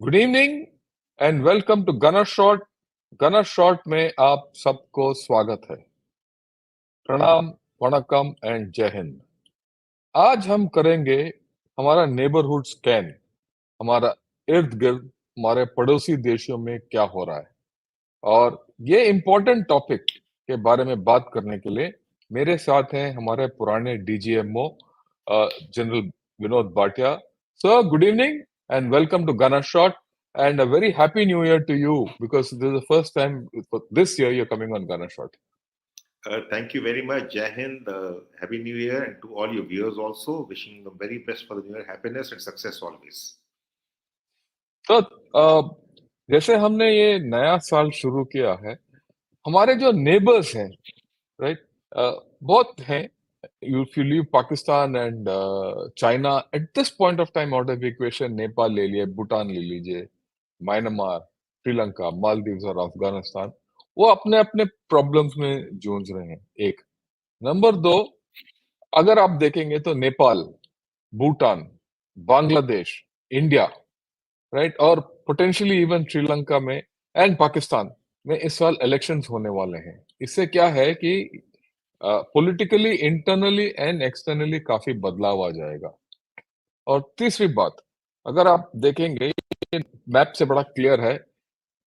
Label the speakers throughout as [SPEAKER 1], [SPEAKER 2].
[SPEAKER 1] Good evening and welcome to gunner shot. Gunner shot में आप सबको स्वागत है। प्रणाम, वणक्कम एंड जय हिंद। आज हम करेंगे हमारा नेबरहुड स्कैन, हमारा इर्द गिर्द हमारे पड़ोसी देशों में क्या हो रहा है। और ये इम्पोर्टेंट टॉपिक के बारे में बात करने के लिए मेरे साथ हैं हमारे पुराने DGMO general Vinod Bhatia. Sir, good evening and welcome to Gunner Shot, and a very happy new year to you, because this is the first time this year you're coming on Gunner Shot.
[SPEAKER 2] Thank you very much, Jai Hind. Happy New Year, and to all your viewers also, wishing the very best for the new year, happiness and success always.
[SPEAKER 1] तो जैसे हमने ये नया साल शुरू किया है, हमारे जो नेबर्स हैं, राइट, बहुत हैं। If you leave Pakistan and China at this point of time out of the equation, Nepal ले लिए, भूटान ले लीजिए, म्यांमार, श्रीलंका, मालदीव्स और अफगानिस्तान, वो अपने अपने प्रॉब्लम्स में जूझ रहे हैं। एक नंबर दो, अगर आप देखेंगे तो नेपाल, भूटान, बांग्लादेश, इंडिया, राइट, और पोटेंशियली इवन श्रीलंका में एंड पाकिस्तान में इस साल इलेक्शंस होने वाले हैं। इससे क्या है कि पॉलिटिकली, इंटरनली एंड एक्सटर्नली काफी बदलाव आ जाएगा। और तीसरी बात, अगर आप देखेंगे, मैप से बड़ा क्लियर है,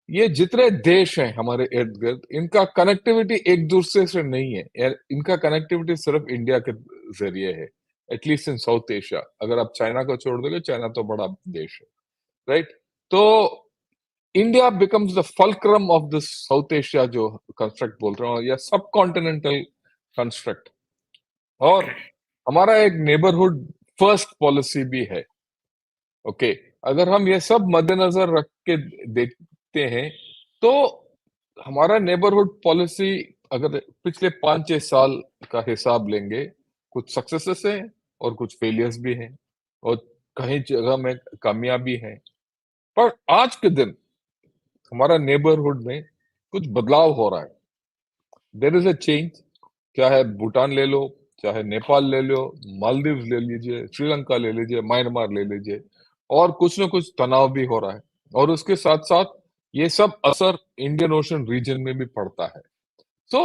[SPEAKER 1] ये जितने देश हैं हमारे इर्द गिर्द, इनका कनेक्टिविटी एक दूसरे से नहीं है। इनका कनेक्टिविटी सिर्फ इंडिया के जरिए है, एटलीस्ट इन साउथ एशिया। अगर आप चाइना को छोड़ दोगे, चाइना तो बड़ा देश है, राइट। तो India becomes the fulcrum of this south Asia, जो कंस्ट्रक्ट बोल रहा हूँ, या सब कॉन्टिनेंटल कंस्ट्रक्ट। और हमारा एक नेबरहुड फर्स्ट पॉलिसी भी है। ओके, अगर हम ये सब मद्देनजर रख के देखते हैं, तो हमारा नेबरहुड पॉलिसी अगर पिछले 5-6 साल का हिसाब लेंगे, कुछ सक्सेसेस हैं और कुछ फेलियर्स भी हैं, और कहीं जगह में कमियां भी हैं। पर आज के दिन हमारा नेबरहुड में कुछ बदलाव हो रहा है। There is a change. चाहे भूटान ले लो, चाहे नेपाल ले लो, मालदीव्स ले लीजिए, श्रीलंका ले लीजिए, म्यांमार ले लीजिए, और कुछ न कुछ तनाव भी हो रहा है। और उसके साथ साथ ये सब असर इंडियन ओशन रीजन में भी पड़ता है। सो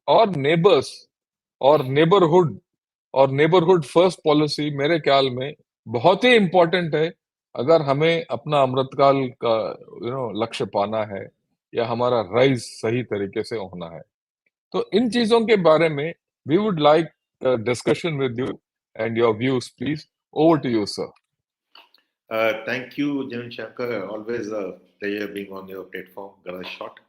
[SPEAKER 1] और नेबर्स और नेबरहुड फर्स्ट पॉलिसी मेरे ख्याल में बहुत ही इंपॉर्टेंट है, अगर हमें अपना अमृतकाल का लक्ष्य पाना है, या हमारा राइज सही तरीके से होना है। तो इन चीजों के बारे में we would like discussion with you and your views, please. Over to you, sir.
[SPEAKER 2] Thank you, Jamin Shankar. Always a pleasure being on your platform, Gunner Shot.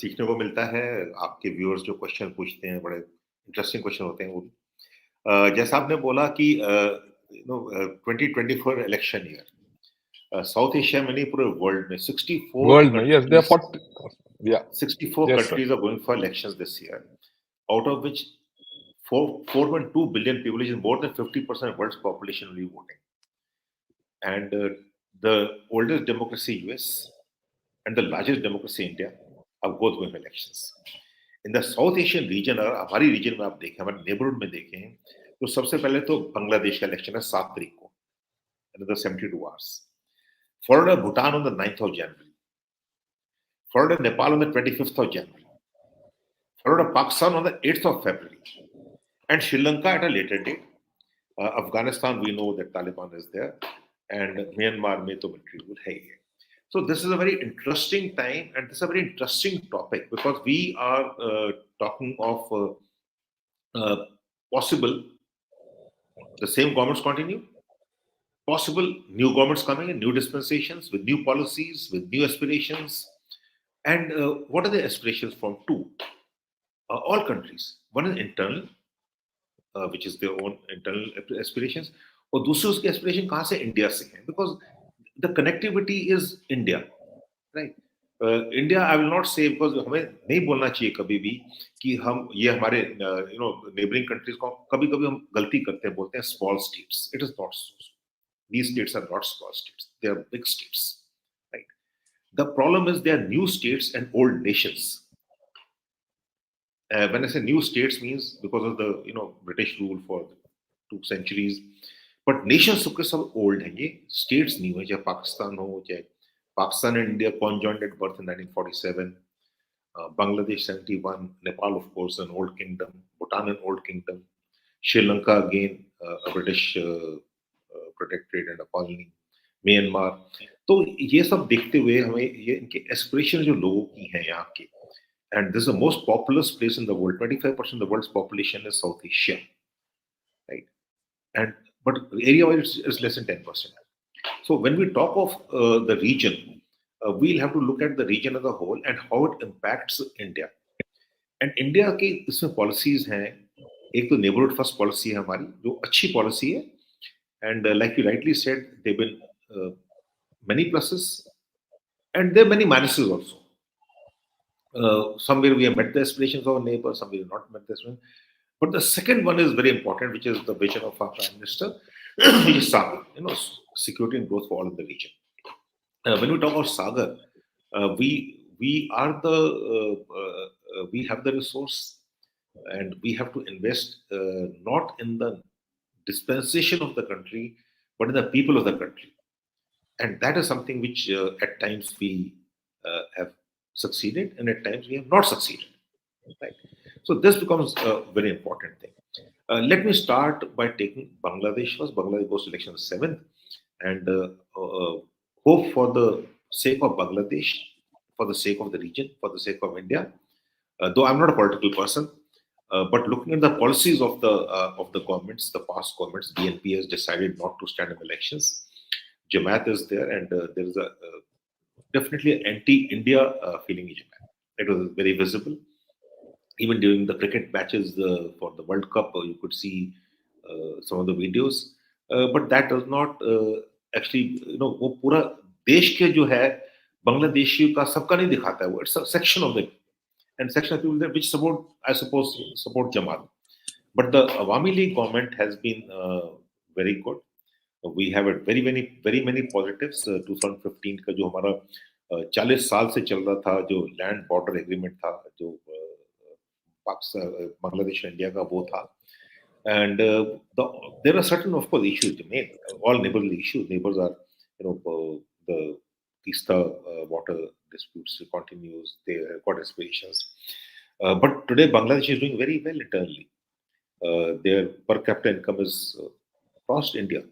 [SPEAKER 2] सीखने को मिलता है, आपके व्यूअर्स जो क्वेश्चन पूछते हैं, बड़े इंटरेस्टिंग क्वेश्चन होते हैं वो भी। जैसा आपने बोला कि 2024 इलेक्शन ईयर, साउथ एशिया में नहीं, पूरे वर्ल्ड में 64
[SPEAKER 1] वर्ल्ड में, yes, there are 40, yeah,
[SPEAKER 2] 64
[SPEAKER 1] yes,
[SPEAKER 2] countries are going for elections this year, out of which 4.2 billion people, which is more than 50% of world's population, will be voting. And the oldest democracy, US, and the largest democracy, India, are both going for elections. In the South Asian region, अगर हमारी reason में आप देखें, हमारे neighbourhood में देखें, तो सबसे पहले तो बांग्लादेश का इलेक्शन है 7 तारीख को, another 72 hours. Followed by Bhutan on the 9th of January. Followed by Nepal on the 25th of January. Followed by Pakistan on the 8th of February. And Sri Lanka at a later date. Afghanistan, we know that Taliban is there. And Myanmar में तो military rule है ही है. So this is a very interesting time, and this is a very interesting topic, because we are talking of possible the same governments continue, possible new governments coming in, new dispensations with new policies, with new aspirations. And what are the aspirations from two? All countries. One is internal, which is their own internal aspirations, और दूसरी उसकी aspiration कहाँ से? India से है, because the connectivity is India, right. India, I will not से, because हमें नहीं बोलना चाहिए कभी भी कि हम ये हमारे नेबरिंग कंट्रीज को, कभी कभी हम गलती करते हैं, बोलते हैं small states. It is not so. These states are not small states, they are big states, right. The problem is they are new states and old nations. When I say new states, means because of the British rule for 2 centuries, but nation सबके सब old हैं, ये states नहीं हुए, चाहे पाकिस्तान हो, चाहे Pakistan and India conjoined at birth in 1947, Bangladesh 71, Nepal of course an old kingdom, Bhutan an old kingdom, Sri Lanka again a British protectorate and a colony, Myanmar. तो ये सब देखते हुए हमें ये इनके एस्पिरेशन जो लोगों की हैं यहाँ के, and this is the most populous place in the world. 25% of the world's population is South Asia, right? And but area-wise it's less than 10%. So when we talk of the region, we'll have to look at the region as a whole and how it impacts India. And India की इसमें policies हैं, एक तो neighborhood first policy है हमारी, जो अच्छी policy है, and like you rightly said, there've been many pluses and there are many minuses also. Somewhere we have met the aspirations of our neighbors, somewhere we have not met the aspirations. But the second one is very important, which is the vision of our Prime Minister, which is Sagar, security and growth for all in the region. When we talk about Sagar, we are we have the resource, and we have to invest not in the dispensation of the country, but in the people of the country, and that is something which at times we have succeeded, and at times we have not succeeded. Right. So this becomes a very important thing. Let me start by taking Bangladesh first. Bangladesh goes to election 7th, and hope for the sake of Bangladesh, for the sake of the region, for the sake of India. Though I'm not a political person, but looking at the policies of the governments, the past governments, BNP has decided not to stand in elections. Jamaat is there, and there is a definitely an anti-India feeling in Jamaat. It was very visible. Even during the cricket matches for the World Cup, you could see some of the videos. But that does not actually, वो पूरा देश के जो है बांग्लादेशियों का सबका नहीं दिखाता है वो. It's a section of them, and section of people there which support, I suppose, support Jamaat. But the Awami League government has been very good. We have a very many positives. 2015 का जो हमारा 40 साल से चल रहा था जो land border agreement था, जो बांग्लादेश इंडिया का वो था, and there are certain, of course, issues remain. All neighborly issues. Neighbors are, the Tista water disputes continues. They have got aspirations, but today Bangladesh is doing very well internally. Their per capita income is crossed India.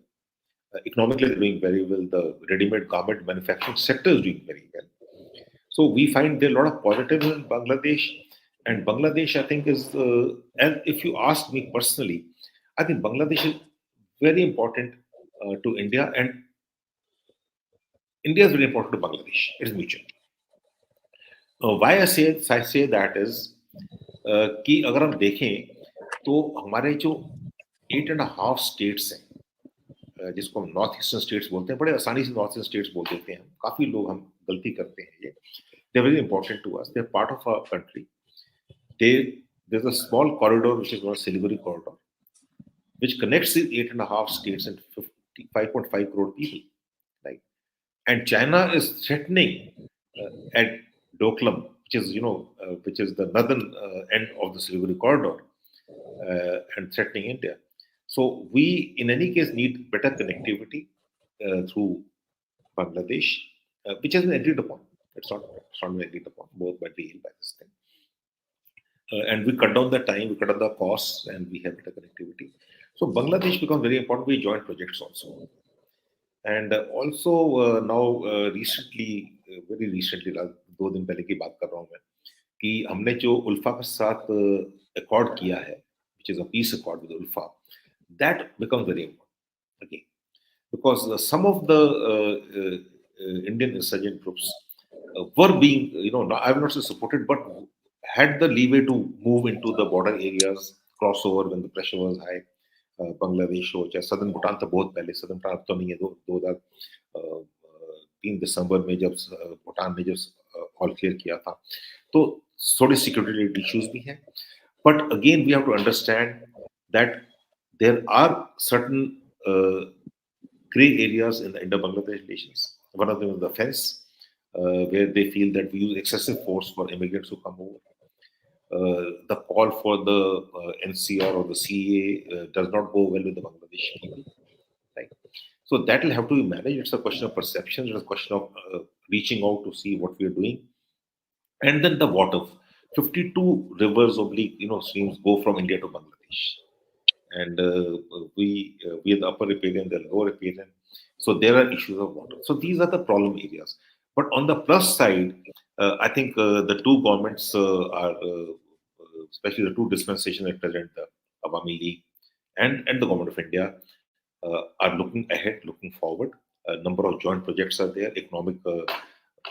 [SPEAKER 2] Economically, they're doing very well. The ready-made garment manufacturing sector is doing very well. So we find there are a lot of positives in Bangladesh. And Bangladesh, I think, is, and if you ask me personally, I think Bangladesh is very important to India, and India is very important to Bangladesh. It is mutual. Why I say that is कि अगर हम देखें तो हमारे जो 8.5 states हैं, जिसको हम नॉर्थ ईस्टर्न स्टेट्स बोलते हैं, बड़े आसानी से नॉर्थ ईस्टर्न स्टेट्स बोल देते हैं. काफी लोग हम गलती करते हैं ये. They are very important to us. They are part of our country. There's a small corridor which is called Siliguri corridor, which connects the 8.5 states and 5.5 crore people. Right? And China is threatening at Doklam, which is the northern end of the Siliguri corridor, and threatening India. So we, in any case, need better connectivity through Bangladesh, which has been agreed upon. It's not been agreed upon, both by deal by this thing. And we cut down the time, we cut down the costs, and we have better connectivity. So Bangladesh becomes very important. We joint projects also. And also now recently, very recently, 2 दिन पहले की बात कर रहा हूँ मैं, कि हमने जो उल्फा के साथ accord किया है, which is a peace accord with Ulfa, that becomes very important again, because some of the Indian insurgent groups were being, I will not say supported, but had the leeway to move into the border areas, cross over when the pressure was high. Bangladesh हो चाहे southern Bhutan तो बहुत पहले, southern Bhutan तो नहीं है, 2003 दिसंबर में जब भूटान ने जब ऑल क्लियर किया था, तो थोड़ी सिक्योरिटी इश्यूज भी हैं. But again, we have to understand that there are certain gray areas in the Indo-Bangladesh relations. One of them is the fence, where they feel that we use excessive force for immigrants who come over. The call for the NCR or the CA does not go well with the Bangladeshi people. So that will have to be managed. It's a question of perception. It's a question of reaching out to see what we are doing. And then the water. 52 rivers oblique, streams go from India to Bangladesh. And we are the upper riparian, the lower riparian. So there are issues of water. So these are the problem areas. But on the plus side, I think the two governments especially the two dispensations at present, the Awami League and the government of India, are looking ahead, looking forward. A number of joint projects are there. Economic, by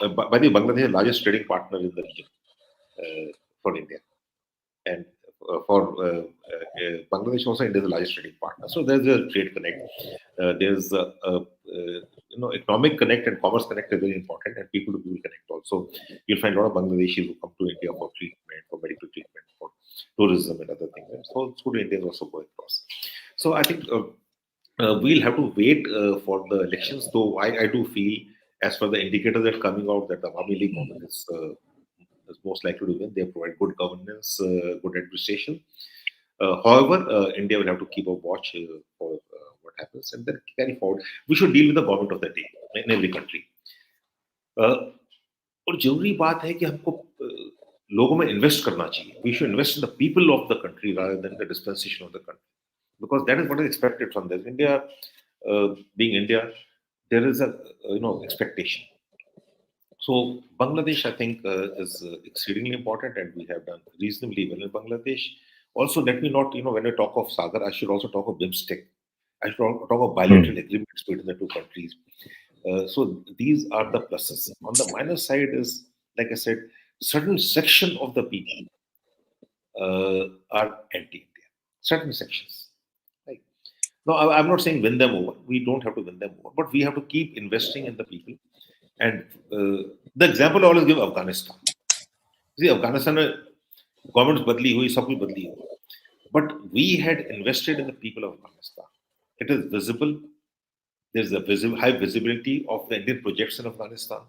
[SPEAKER 2] the way, Bangladesh is the largest trading partner in the region for India, and for Bangladesh also India is the largest trading partner. So there's a trade connect. There's economic connect and commerce connect is very important, and people to people connect also. You'll find a lot of Bangladeshis who come to India for treatment, for medical treatment, for tourism and other things. And so to India is also going across. So I think we'll have to wait for the elections. Though I do feel, as for the indicators that are coming out, that the Awami League government is most likely to win. They provide good governance, good administration. However, India will have to keep a watch for what happens and then carry forward. We should deal with the government of the day in every country. और जरूरी बात है कि हमको लोगों में invest करना चाहिए. We should invest in the people of the country rather than the dispensation of the country, because that is what is expected from this. India, being India, there is a expectation. So Bangladesh, I think, is exceedingly important, and we have done reasonably well in Bangladesh. Also, let me not, when I talk of Sagar, I should also talk of BIMSTEC. I should talk of bilateral agreements between the two countries. So these are the pluses. On the minus side is, like I said, certain section of the people are anti-India. Certain sections. Right? No, I'm not saying win them over. We don't have to win them over, but we have to keep investing in the people. And the example I always give Afghanistan. See, Afghanistan government badli hui, sab kuch badli hui. But we had invested in the people of Afghanistan. It is visible. There's a high visibility of the Indian projects in Afghanistan.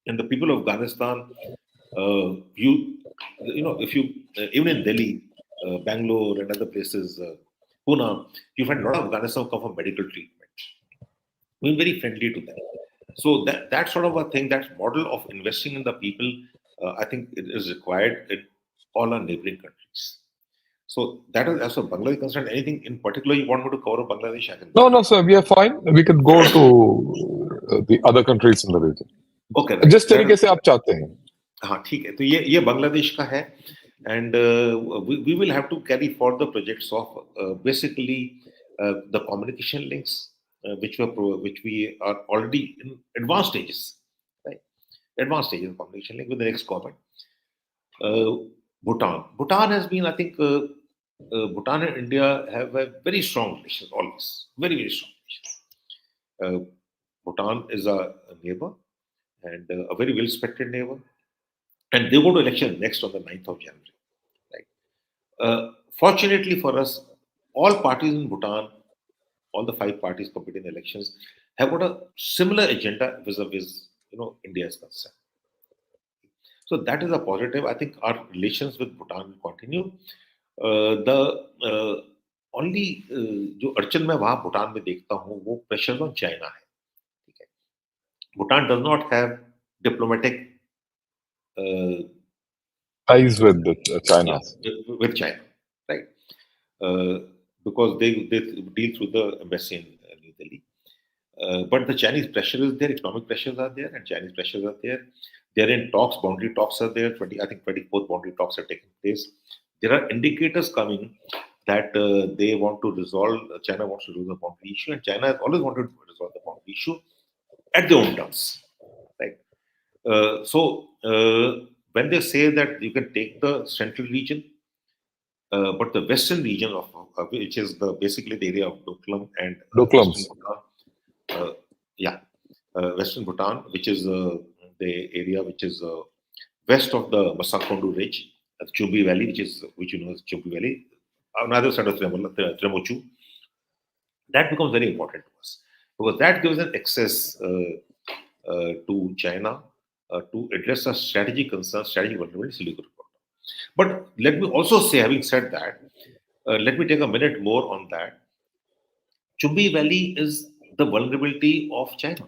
[SPEAKER 2] And the people of Afghanistan, if you, even in Delhi, Bangalore and other places, Pune, you find a lot of Afghanistan come for medical treatment. We're very friendly to them. So that sort of a thing, that model of investing in the people, I think it is required in all our neighboring countries. So that is as far as Bangladesh is concerned. Anything in particular you want me to cover Bangladesh? I can.
[SPEAKER 1] No, sir. We are fine. We can go to the other countries in the region.
[SPEAKER 2] Okay. Right.
[SPEAKER 1] जिस तरीके से आप चाहते हैं.
[SPEAKER 2] हाँ, ठीक है. तो ये बांग्लादेश का है, and we will have to carry forward the projects of basically the communication links, which we are already in advanced stages, right? Advanced stages of communication link with the next government. Bhutan has been, I think, Bhutan and India have a very strong relations always, very, very strong relations. Bhutan is a neighbor and a very well-respected neighbor, and they go to election next on the 9th of January. Right? Fortunately for us, all parties in Bhutan, all the 5 parties competing in elections, have got a similar agenda vis-a-vis, India is concerned. So that is a positive. I think our relations with Bhutan will continue. The only जो अड़चन मैं वहाँ भूटान में देखता हूँ वो pressure on China है. ठीक है. Bhutan does not have diplomatic
[SPEAKER 1] ties with China.
[SPEAKER 2] Yeah, with China, right? Because they deal through the embassy in New Delhi. But the Chinese pressure is there, economic pressures are there, and Chinese pressures are there. They're in talks, boundary talks are there. I think 24th boundary talks are taking place. There are indicators coming that they want to resolve, China wants to resolve the boundary issue, and China has always wanted to resolve the boundary issue at their own terms, right? When they say that you can take the central region, but the western region of which is basically the area of Doklam and Western Bhutan, which is the area which is west of the Masakondu Ridge, the Chumbi Valley, which you know is Chumbi Valley, on either side of Tremochu. That becomes very important to us because that gives an access to China to address a strategic concern, strategic vulnerability. But let me also say, having said that, let me take a minute more on that. Chumbi Valley is the vulnerability of China.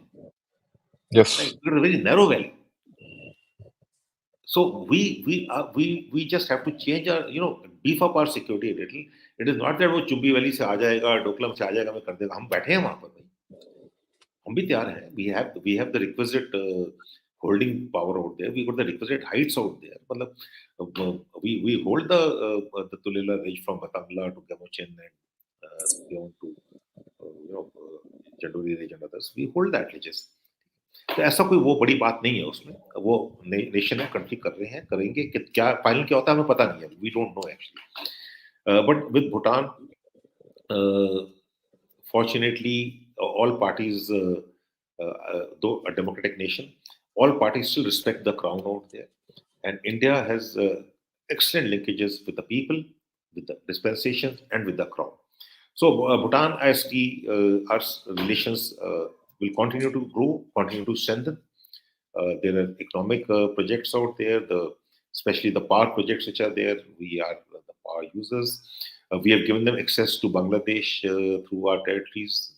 [SPEAKER 1] Yes.
[SPEAKER 2] Right? It's a very narrow valley. So we just have to change our, beef up our security a little. It is not that वो Chumbi valley से आ जाएगा, डोकलाम से आ जाएगा, मैं कर देगा. हम बैठे हैं वहां पर भाई. हम भी तैयार हैं. We have the requisite holding power out there. We got the requisite heights out there. मतलब we hold the Tulila Ridge from Batangla to Gamochin and beyond to Janduri Ridge and others. We hold that ridges. तो ऐसा कोई वो बड़ी बात नहीं है उसमें. वो नेशन है, कंट्री कर रहे हैं, करेंगे. क्या फाइनल क्या होता है हमें पता नहीं है. We don't know actually. But with Bhutan, fortunately, all parties, though a democratic nation, all parties still respect the crown out there. And India has excellent linkages with the people, with the dispensations, and with the crown. So Bhutan, I see our relations will continue to grow, continue to strengthen. There are economic projects out there, especially the power projects which are there. We are the power users. We have given them access to Bangladesh through our territories.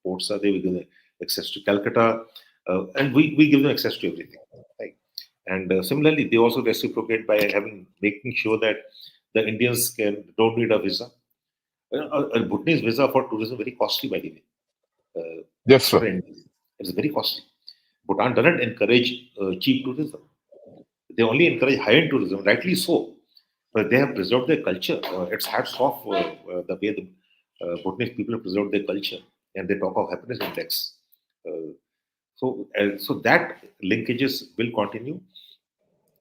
[SPEAKER 2] Ports are there. We give them access to Calcutta, and we give them access to everything. Right? And similarly, they also reciprocate by making sure that the Indians don't need a visa. A Bhutanese visa for tourism is very costly, by the way.
[SPEAKER 1] Yes, sir.
[SPEAKER 2] It's very costly. Bhutan doesn't encourage cheap tourism. They only encourage high-end tourism, rightly so. But they have preserved their culture. It's hats off the way the Bhutanese people have preserved their culture, and they talk of happiness index. So that linkages will continue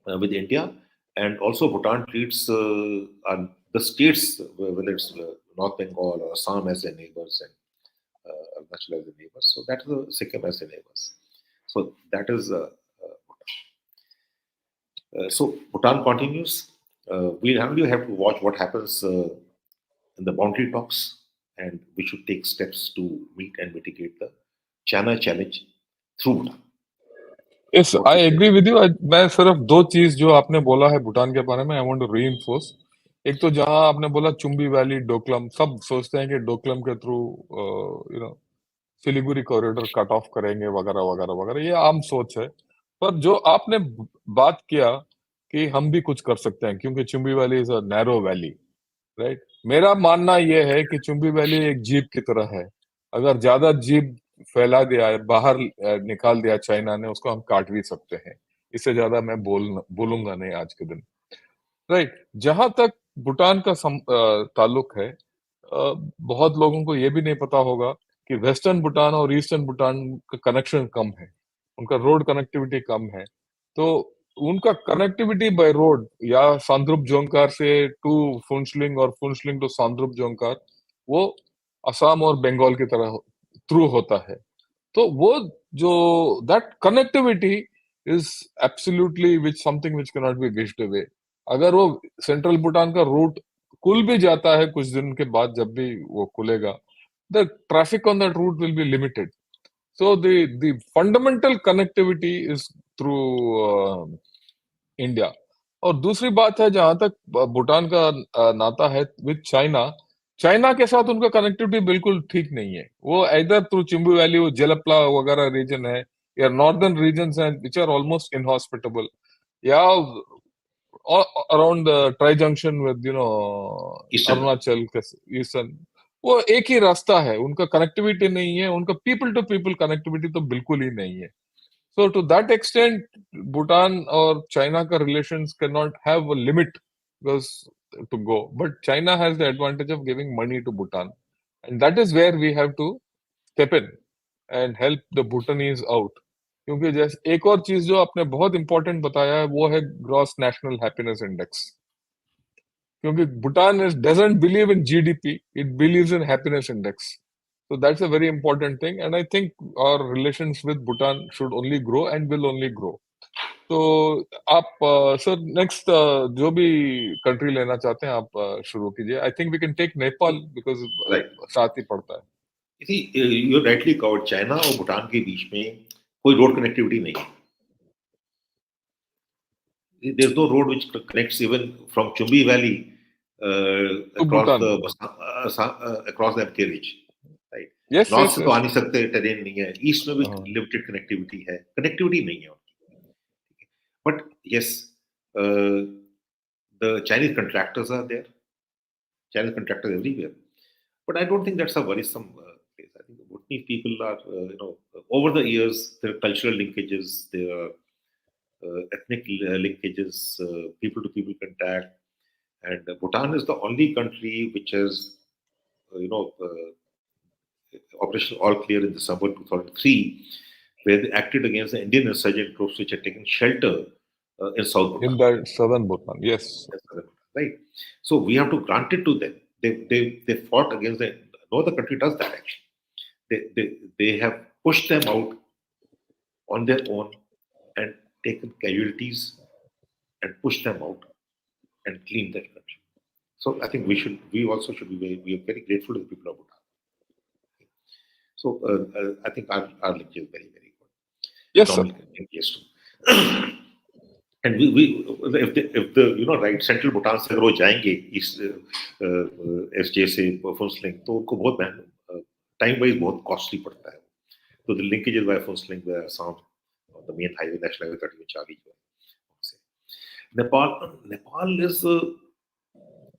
[SPEAKER 2] with India, and also Bhutan treats the states, whether it's North Bengal or Assam, as their neighbors, and Arunachal as their neighbors. So that is Sikkim as their neighbors. So that is so Bhutan continues. We only have to watch what happens in the boundary talks, and we should take steps to meet and mitigate the China challenge through Bhutan.
[SPEAKER 1] Yes, I agree with you. मैं सिर्फ दो चीज जो आपने बोला है भूटान के बारे में, आई वांट टू रीइंफोर्स. एक तो जहां आपने बोला चुम्बी वैली, डोकलम, सब सोचते हैं कि डोकलम के through Siliguri corridor cut off करेंगे वगैरह वगैरह वगैरह. ये आम सोच है. पर जो आपने बात किया कि हम भी कुछ कर सकते हैं क्योंकि Chumbi valley is a narrow valley, right. मेरा मानना यह है कि चुम्बी वैली एक जीप की तरह है. अगर ज्यादा जीप फैला दिया है, बाहर निकाल दिया चाइना ने, उसको हम काट भी सकते हैं. इससे ज्यादा मैं बोलूंगा नहीं आज के दिन, राइट. जहां तक भूटान का ताल्लुक है, बहुत लोगों को ये भी नहीं पता होगा कि वेस्टर्न भूटान और ईस्टर्न भूटान का कनेक्शन कम है. उनका रोड कनेक्टिविटी कम है. तो उनका कनेक्टिविटी बाय रोड या सांद्रुप जोंकार से टू फुनसलिंग और फुनसलिंग टू सांद्रुप जोंकार, वो असम और बंगाल की तरह थ्रू होता है. तो वो जो that connectivity is absolutely which something which can not be wished away. अगर वो सेंट्रल भूटान का रूट खुल भी जाता है कुछ दिन के बाद, जब भी वो खुलेगा, the traffic on that route will be limited. So the fundamental connectivity is through India. और दूसरी बात है, जहां तक भूटान का नाता है विद चाइना, चाइना के साथ उनका कनेक्टिविटी बिल्कुल ठीक नहीं है. वो इधर थ्रू चिम्बू वैली, वो जेलप्ला वगैरह रीजन है, या नॉर्दर्न रीजन्स हैं विच आर ऑलमोस्ट इनहॉस्पिटेबल, या around the tri junction with Arunachal eastern. वो एक ही रास्ता है, उनका कनेक्टिविटी नहीं है. उनका पीपल टू पीपल कनेक्टिविटी तो बिल्कुल ही नहीं है. So to that extent, Bhutan or China ka relations cannot have a limit because to go. But China has the advantage of giving money to Bhutan, and that is where we have to step in and help the Bhutanese out. क्योंकि जैसे एक और चीज जो आपने बहुत important बताया है, वो है ग्रॉस नेशनल हैप्पीनेस इंडेक्स. क्योंकि Bhutan doesn't believe in GDP, it believes in happiness index. So that's a very important thing, and I think our relations with Bhutan should only grow and will only grow. तो आप sir next जो भी country लेना चाहते हैं आप शुरू कीजिए. I think we can take Nepal because साथ ही पड़ता है.
[SPEAKER 2] You rightly covered. चाइना और भूटान के बीच में कोई रोड कनेक्टिविटी नहीं है. There's no road which connects even from Chumbi Valley across the MK Ridge.
[SPEAKER 1] Yes,
[SPEAKER 2] north
[SPEAKER 1] yes,
[SPEAKER 2] से तो आ
[SPEAKER 1] yes.
[SPEAKER 2] नहीं सकते, ट्रेन नहीं है, ईस्ट में भी
[SPEAKER 1] Uh,
[SPEAKER 2] लिमिटेड कनेक्टिविटी है, कनेक्टिविटी नहीं है उनकी, but yes the Chinese contractors are there, Chinese contractors everywhere, but I don't think that's a worrisome case. I think the Bhutanese people are, over the years, there are cultural linkages, there are ethnic linkages, people to people contact, and Bhutan is the only country which has, uh, you know, uh, Operation All Clear in December 2003, where they acted against the Indian insurgent groups which had taken shelter in South
[SPEAKER 1] in
[SPEAKER 2] Bhutan.
[SPEAKER 1] the southern Bhutan, yes.
[SPEAKER 2] Right? So we have to grant it to them. They fought against the. No other country does that actually. They have pushed them out on their own and taken casualties and pushed them out and cleaned that country. So I think we also should be we are very grateful to the people of Bhutan. So I think our link is very, very good.
[SPEAKER 1] Yes, sir.
[SPEAKER 2] Economic link is too. And we if the right central Bhutan से अगर वो जाएंगे इस SJ से Phunsling तो उनको बहुत time wise बहुत कॉस्टली पड़ता है, तो the linkages by Phunsling by Assam on the main highway national highway 30 which आगे जो है Nepal is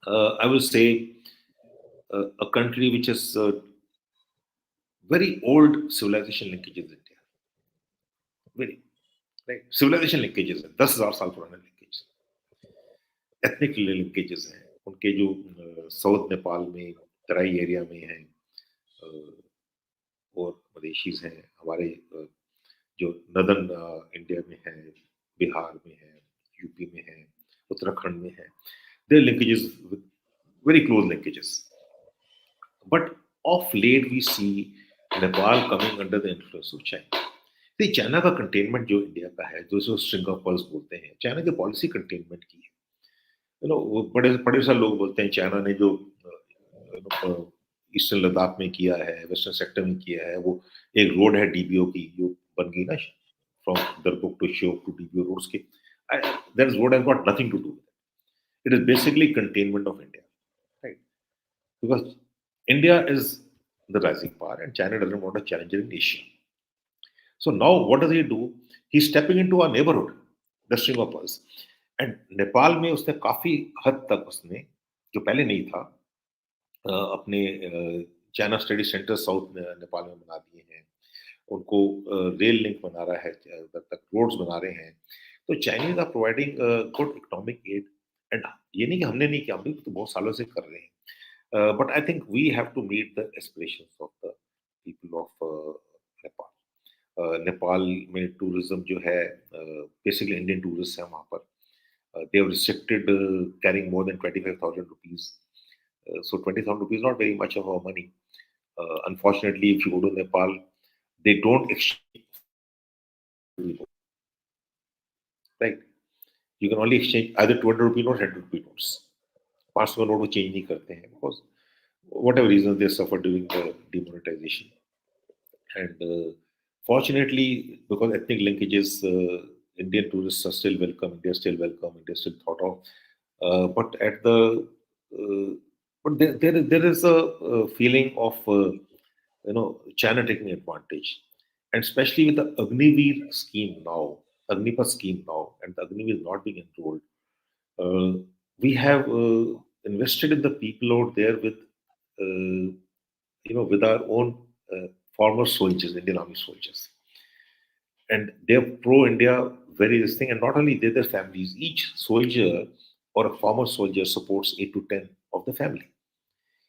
[SPEAKER 2] I will say a country which is very old civilization linkages in India, very right civilization linkages है 10,000 साल पुराने linkages, ethnic linkages हैं उनके जो south Nepal में तराई एरिया में हैं, और मलेशियस हैं हमारे, जो नदर्न इंडिया में है, बिहार में है, यूपी में है, उत्तराखंड में है, there linkages very close linkages, but of late we see Nepal coming under the influence of China. China का कंटेनमेंट जो इंडिया का है, जो स्ट्रिंग ऑफ पर्ल्स बोलते हैं, चाइना की पॉलिसी कंटेनमेंट की है. वो बड़े बड़े सारे लोग बोलते हैं चाइना ने जो ईस्टर्न लद्दाख में किया है, वेस्टर्न सेक्टर में किया है, वो एक रोड है डीबीओ की जो बन गई ना, from Darbuk to Shyok to DBO roads की, that is road has got nothing to do, it is basically containment of India, right, because India is the rising power and China doesn't want a challenger in Asia. So now what does he do? He's stepping into our neighborhood, the string of us. And Nepal में उसने काफी हद तक उसने, जो पहले नहीं था, अपने China study centre south Nepal में बना दिए हैं, उनको रेल लिंक बना रहा है, तक रोड्स बना रहे हैं. तो Chinese are providing good economic aid, and ये नहीं कि हमने नहीं किया, हम भी तो बहुत सालों से कर रहे हैं, but I think we have to meet the aspirations of the people of Nepal. Nepal में टूरिज्म जो है, बेसिकली इंडियन टूरिस्ट हैं वहाँ पर, they have restricted carrying more than 25,000 rupees. So 20,000 rupees is not very much of our money. Unfortunately, if you go to Nepal, they don't exchange. Right? You can only exchange either 200 rupee notes and 100 rupee notes. 500 note वो change नहीं करते हैं because whatever reasons they suffer during the demonetization. And fortunately, because ethnic linkages, Indian tourists are still welcome. India is still welcome. India is still thought of. But at the but there is a feeling of China taking advantage, and especially with the Agniveer scheme now, Agnipath scheme now, and the Agniveer is not being enrolled. We have invested in the people out there with with our own former soldiers, Indian Army soldiers. And they're pro-India, very this thing, and not only they, their families. Each soldier or a former soldier supports 8 to 10 of the family.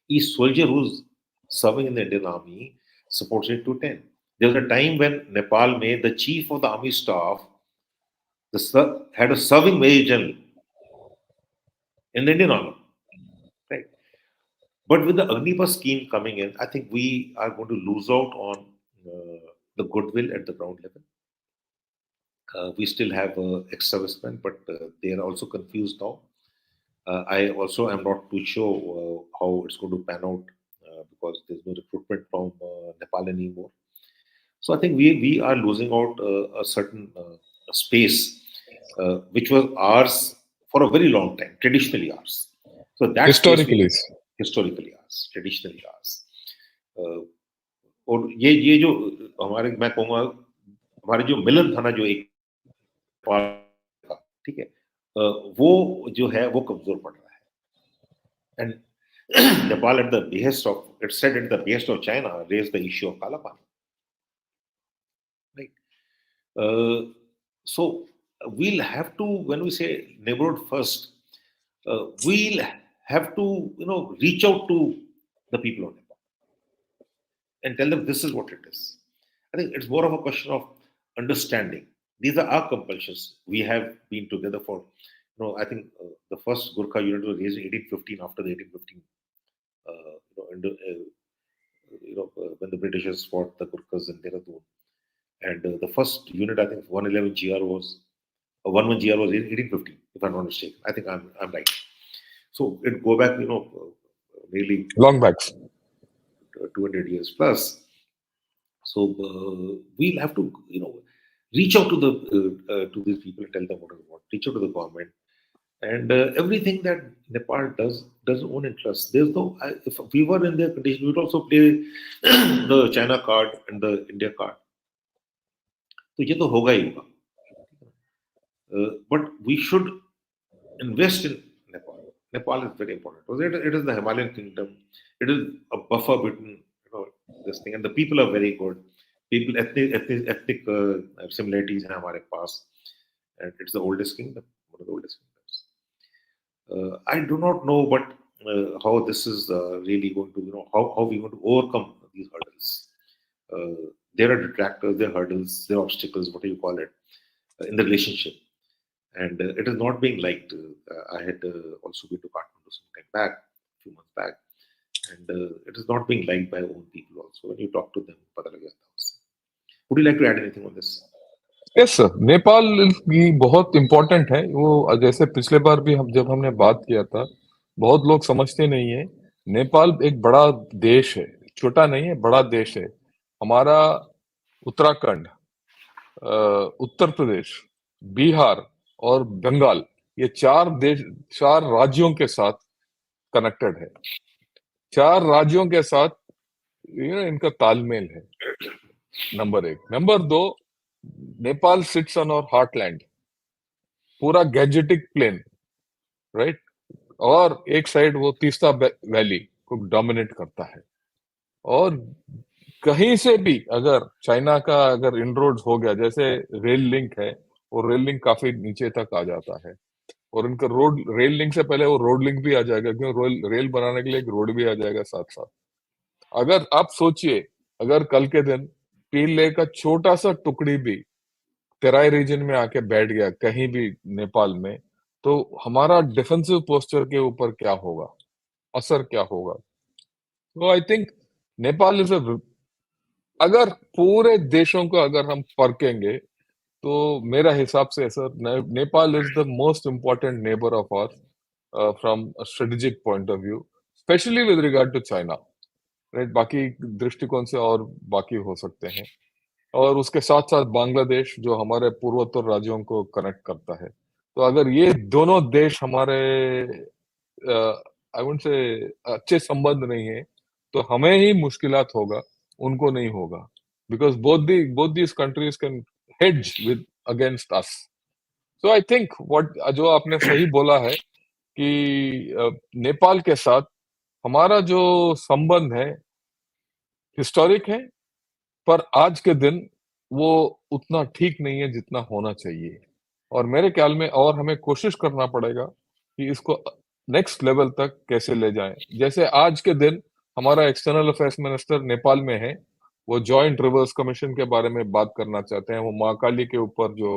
[SPEAKER 2] Each soldier who's serving in the Indian Army supports 8 to 10. There was a time when Nepal made the chief of the army staff had a serving major general in the Indian Army. Right. But with the Agnipath scheme coming in, I think we are going to lose out on the goodwill at the ground level. We still have ex-servicemen, but they are also confused now. I also am not too sure how it's going to pan out because there's no recruitment from Nepal anymore. So I think we are losing out a certain space which was ours for a very long time, traditionally ours. So that
[SPEAKER 1] historically
[SPEAKER 2] historically ours, traditionally ours. और ये जो हमारे, मैं कहूँगा हमारे जो मिलन था ना, जो एक का, ठीक है, वो जो है वो कमजोर पड़ रहा है। And Nepal at the behest of, it said at the behest of China, raised the issue of Kala Pani, right? Uh, so we'll have to, when we say neighborhood first, we'll have to, reach out to the people of Nepal and tell them this is what it is. I think it's more of a question of understanding. These are our compulsions. We have been together for, I think the first Gurkha unit was raised in 1815 after the 1815, when the Britishers fought the Gurkhas in Dehradun. And the first unit, I think 111 GR was, 11 GR was in 1850, if I'm not mistaken. I think I'm right. So it go back, nearly
[SPEAKER 1] Long backs.
[SPEAKER 2] 200 years plus. So we'll have to, reach out to the to these people and tell them what is what. Reach out to the government, and everything that Nepal does own interest. There's no. If we were in their condition, we would also play the China card and the India card. तो ये तो होगा ही होगा. But we should invest in Nepal. Nepal is very important. It is the Himalayan kingdom. It is a buffer between, this thing, and the people are very good. People, ethnic similarities हैं हमारे पास, and it's the oldest kingdom, one of the oldest kingdoms. I do not know, but how this is really going to, how we going to overcome these hurdles. There are detractors, there are hurdles, there are obstacles, whatever you call it, in the relationship. And it is not being liked. I had also been to Kathmandu some time back, a few months back, and it is not being liked by own people also. When you talk to them, पता लग जाता है उससे. Would you like to add anything on this?
[SPEAKER 1] Yes sir, Nepal भी बहुत important है। वो जैसे पिछले बार भी जब हमने बात किया था, बहुत लोग समझते नहीं है। नेपाल एक बड़ा देश है, छोटा नहीं है, बड़ा देश है। हमारा उत्तराखंड, उत्तर प्रदेश, बिहार और बंगाल, ये चार राज्यों के साथ कनेक्टेड है। चार राज्यों के साथ इनका तालमेल है, नंबर एक। नंबर दो, Nepal sits on our heartland, पूरा गैजेटिक प्लेन, राइट? और एक साइड वो तीस्ता वैली को डोमिनेट करता है। और कहीं से भी अगर चाइना का अगर इनरोड हो गया, जैसे रेल लिंक है, वो रेल लिंक काफी नीचे तक आ जाता है। और उनका रेल लिंक से पहले वो रोड लिंक भी आ जाएगा, क्योंकि रेल बनाने के लिए एक रोड भी आ जाएगा साथ साथ। अगर आप सोचिए, अगर कल के दिन पीले का छोटा सा टुकड़ी भी तेराई रीजन में आके बैठ गया कहीं भी नेपाल में, तो हमारा डिफेंसिव पोस्चर के ऊपर क्या होगा, असर क्या होगा? तो आई थिंक नेपाल इज अगर पूरे देशों को अगर हम परखेंगे, तो मेरा हिसाब से sir, Nepal is the most important neighbour of our from strategic point of view, specially with regard to China, right? बाकी दृष्टिकोण से और बाकी हो सकते हैं। और उसके साथ साथ बांग्लादेश, जो हमारे पूर्वोत्तर राज्यों को कनेक्ट करता है। तो अगर ये दोनों देश हमारे आई वुड से अच्छे संबंध नहीं है, तो हमें ही मुश्किलात होगा, उनको नहीं होगा। Because both these countries can hedge with against us. So I think what जो आपने सही बोला है कि नेपाल के साथ हमारा जो संबंध है हिस्टोरिक है, पर आज के दिन वो उतना ठीक नहीं है जितना होना चाहिए। और मेरे ख्याल में और हमें कोशिश करना पड़ेगा कि इसको नेक्स्ट लेवल तक कैसे ले जाएं। जैसे आज के दिन हमारा एक्सटर्नल अफेयर्स मिनिस्टर नेपाल में है, वो जॉइंट रिवर्स कमीशन के बारे में बात करना चाहते हैं। वो महाकाली के ऊपर जो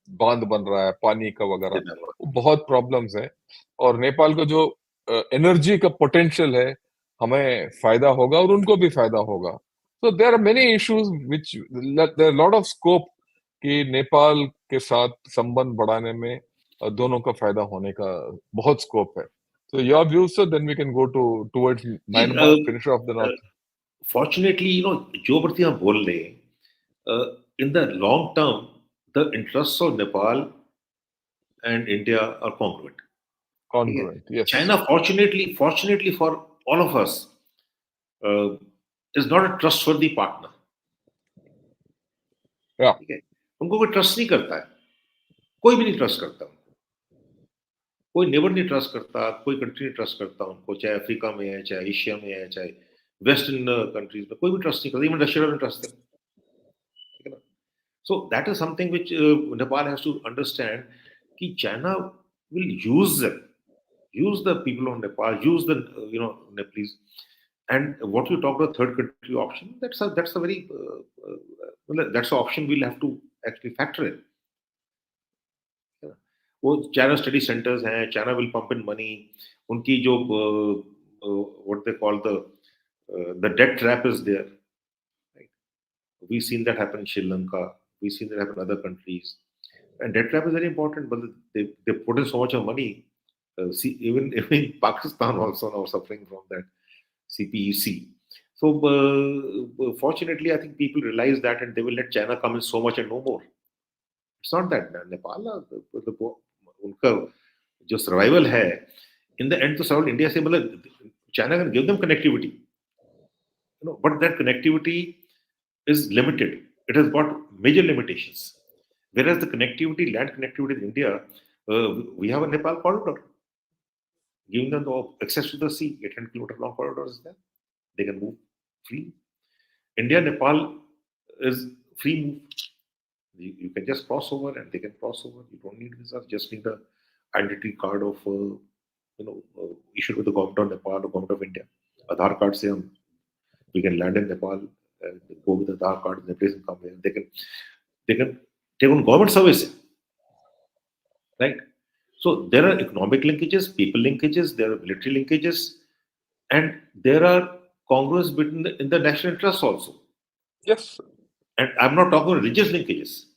[SPEAKER 1] बांध बन रहा है पानी का वगैरह, वो बहुत प्रॉब्लम्स है। और नेपाल का जो एनर्जी का पोटेंशियल है, हमें फायदा होगा और उनको भी फायदा होगा। So there are many issues which there are a lot of scope कि नेपाल के साथ संबंध बढ़ाने में दोनों का फायदा होने का बहुत स्कोप है। So your views, sir, then we can go towards
[SPEAKER 2] See,
[SPEAKER 1] Myanmar, finish off the north.
[SPEAKER 2] fortunately, जो प्रति हम बोल रहे हैं, in the long term, the interests of Nepal and India are congruent.
[SPEAKER 1] Congruent, yes.
[SPEAKER 2] China, fortunately for all of us, is not a trustworthy partner.
[SPEAKER 1] Yeah.
[SPEAKER 2] ठीक है, उनको कोई ट्रस्ट नहीं करता है, कोई भी नहीं ट्रस्ट करता उनको, कोई नेबर नहीं ट्रस्ट करता, कोई कंट्री नहीं ट्रस्ट करता उनको, चाहे अफ्रीका में है, चाहे एशिया में है, चाहे वेस्टर्न कंट्रीज में, कोई भी ट्रस्ट नहीं करता, इवन रशिया में ट्रस्ट है, ठीक है ना? So that is something which Nepal has to understand कि China will use them, use the people of Nepal, use the Nepalese. And what you talked about third country option, that's a very that's an option we'll have to actually factor in. वो China study centres हैं, China will pump in money, उनकी जो what they call the debt trap is there, right? We seen that happen in Sri Lanka, we seen that happen in other countries, and debt trap is very important, but they put in so much of money. See, even Pakistan also now suffering from that CPEC. So fortunately, I think people realize that, and they will let China come in so much and no more. It's not that Nepal, उनका जो survival है, in the end तो survival India से, मतलब China can give them connectivity, but that connectivity is limited. It has got major limitations. Whereas the connectivity, land connectivity in India, we have a Nepal corridor, giving them the access to the sea. 800-kilometer long corridor is there. They can move free. India, Nepal is free move. You can just cross over, and they can cross over. You don't need visa. Just need the identity card of issued with the government of Nepal or government of India. Aadhaar card se we can land in Nepal and go with the Aadhaar card in the place and come here. They can take on government service, right? So there are economic linkages, people linkages, there are military linkages, and there are congruence between in the national interest also.
[SPEAKER 1] Yes.
[SPEAKER 2] And I'm not talking about religious linkages.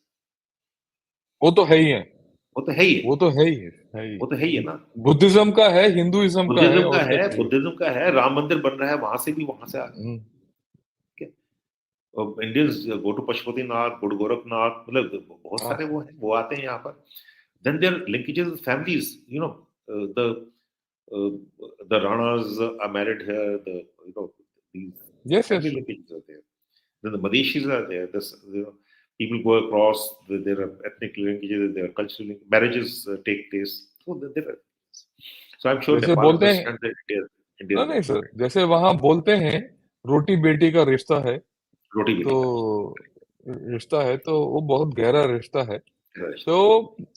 [SPEAKER 1] वो तो है ही है,
[SPEAKER 2] वो तो है ही है,
[SPEAKER 1] वो तो है ही है,
[SPEAKER 2] वो तो है ही है ना।
[SPEAKER 1] बुद्धिज्म का है, हिंदुइज्म का है, और क्या चाहिए?
[SPEAKER 2] बुद्धिज्म का है, राम मंदिर बन रहा है, वहां से भी, वहां से आ Indians go to Pashupatinath, go to Gorakhnath, मतलब बहुत सारे वो हैं, वो आते हैं यहाँ पर. Then there are linkages with families. The Ranas are married here. These family linkages are there. Then the Madeshis are there. People go across. There are ethnic linkages. There are cultural linkages. Marriages take place. So I'm sure Nepal understands that India.
[SPEAKER 1] नहीं sir, जैसे वहाँ बोलते हैं रोटी बेटी का रिश्ता है,
[SPEAKER 2] रोटी बेटी
[SPEAKER 1] रिश्ता है, तो वो बहुत गहरा रिश्ता है. So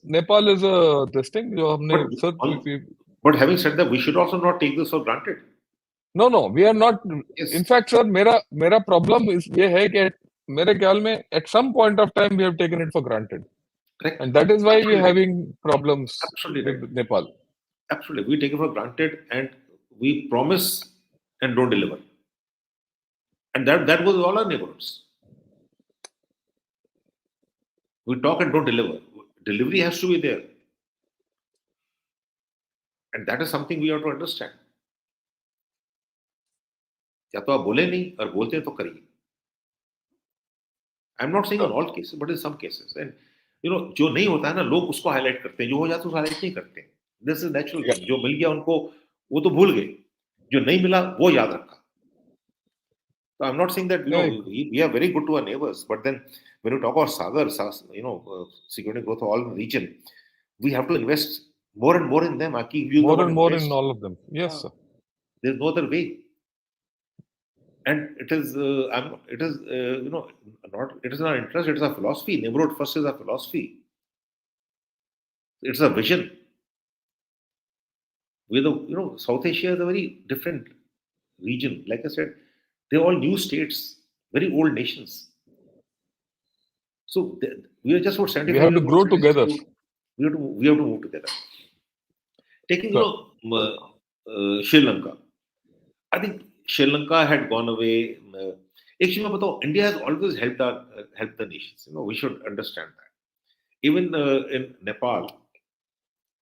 [SPEAKER 1] Nepal is this thing जो हमने sir.
[SPEAKER 2] But having said that, we should also not take this for granted.
[SPEAKER 1] No, we are not. Yes. In fact, sir, मेरा problem ये है कि मेरे ख्याल में at some point of time we have taken it for granted. Correct. And that is why we are having problems with Nepal.
[SPEAKER 2] Absolutely, we take it for granted and we promise and don't deliver. And that goes with all our neighborhoods. We talk and don't deliver. Delivery has to be there. And that is something we have to understand. या तो आप बोले नहीं और बोलते हैं तो करिए. I'm not saying in all cases, but in some cases. And जो नहीं होता है ना, लोग उसको हाईलाइट करते हैं, जो हो जाता है उसको हाईलाइट नहीं करते. This is natural thing. जो मिल गया उनको, वो तो भूल गए, जो नहीं मिला वो याद रखा. So I'm not saying that we are very good to our neighbors, but then when you talk about Sagar, security growth of all the region, we have to invest more and more in them.
[SPEAKER 1] More and more in all of them. Yes, sir.
[SPEAKER 2] There's no other way. And it is, it is not interest. It is a philosophy. Neighborhood first is a philosophy. It's a vision. South Asia is a very different region. Like I said, they're all new states, very old nations. So we are just about 75.
[SPEAKER 1] We have to grow together.
[SPEAKER 2] We have to move together. Taking Sri Lanka, I think Sri Lanka had gone away. Actually, India has always helped the nations. We should understand that. Even in Nepal,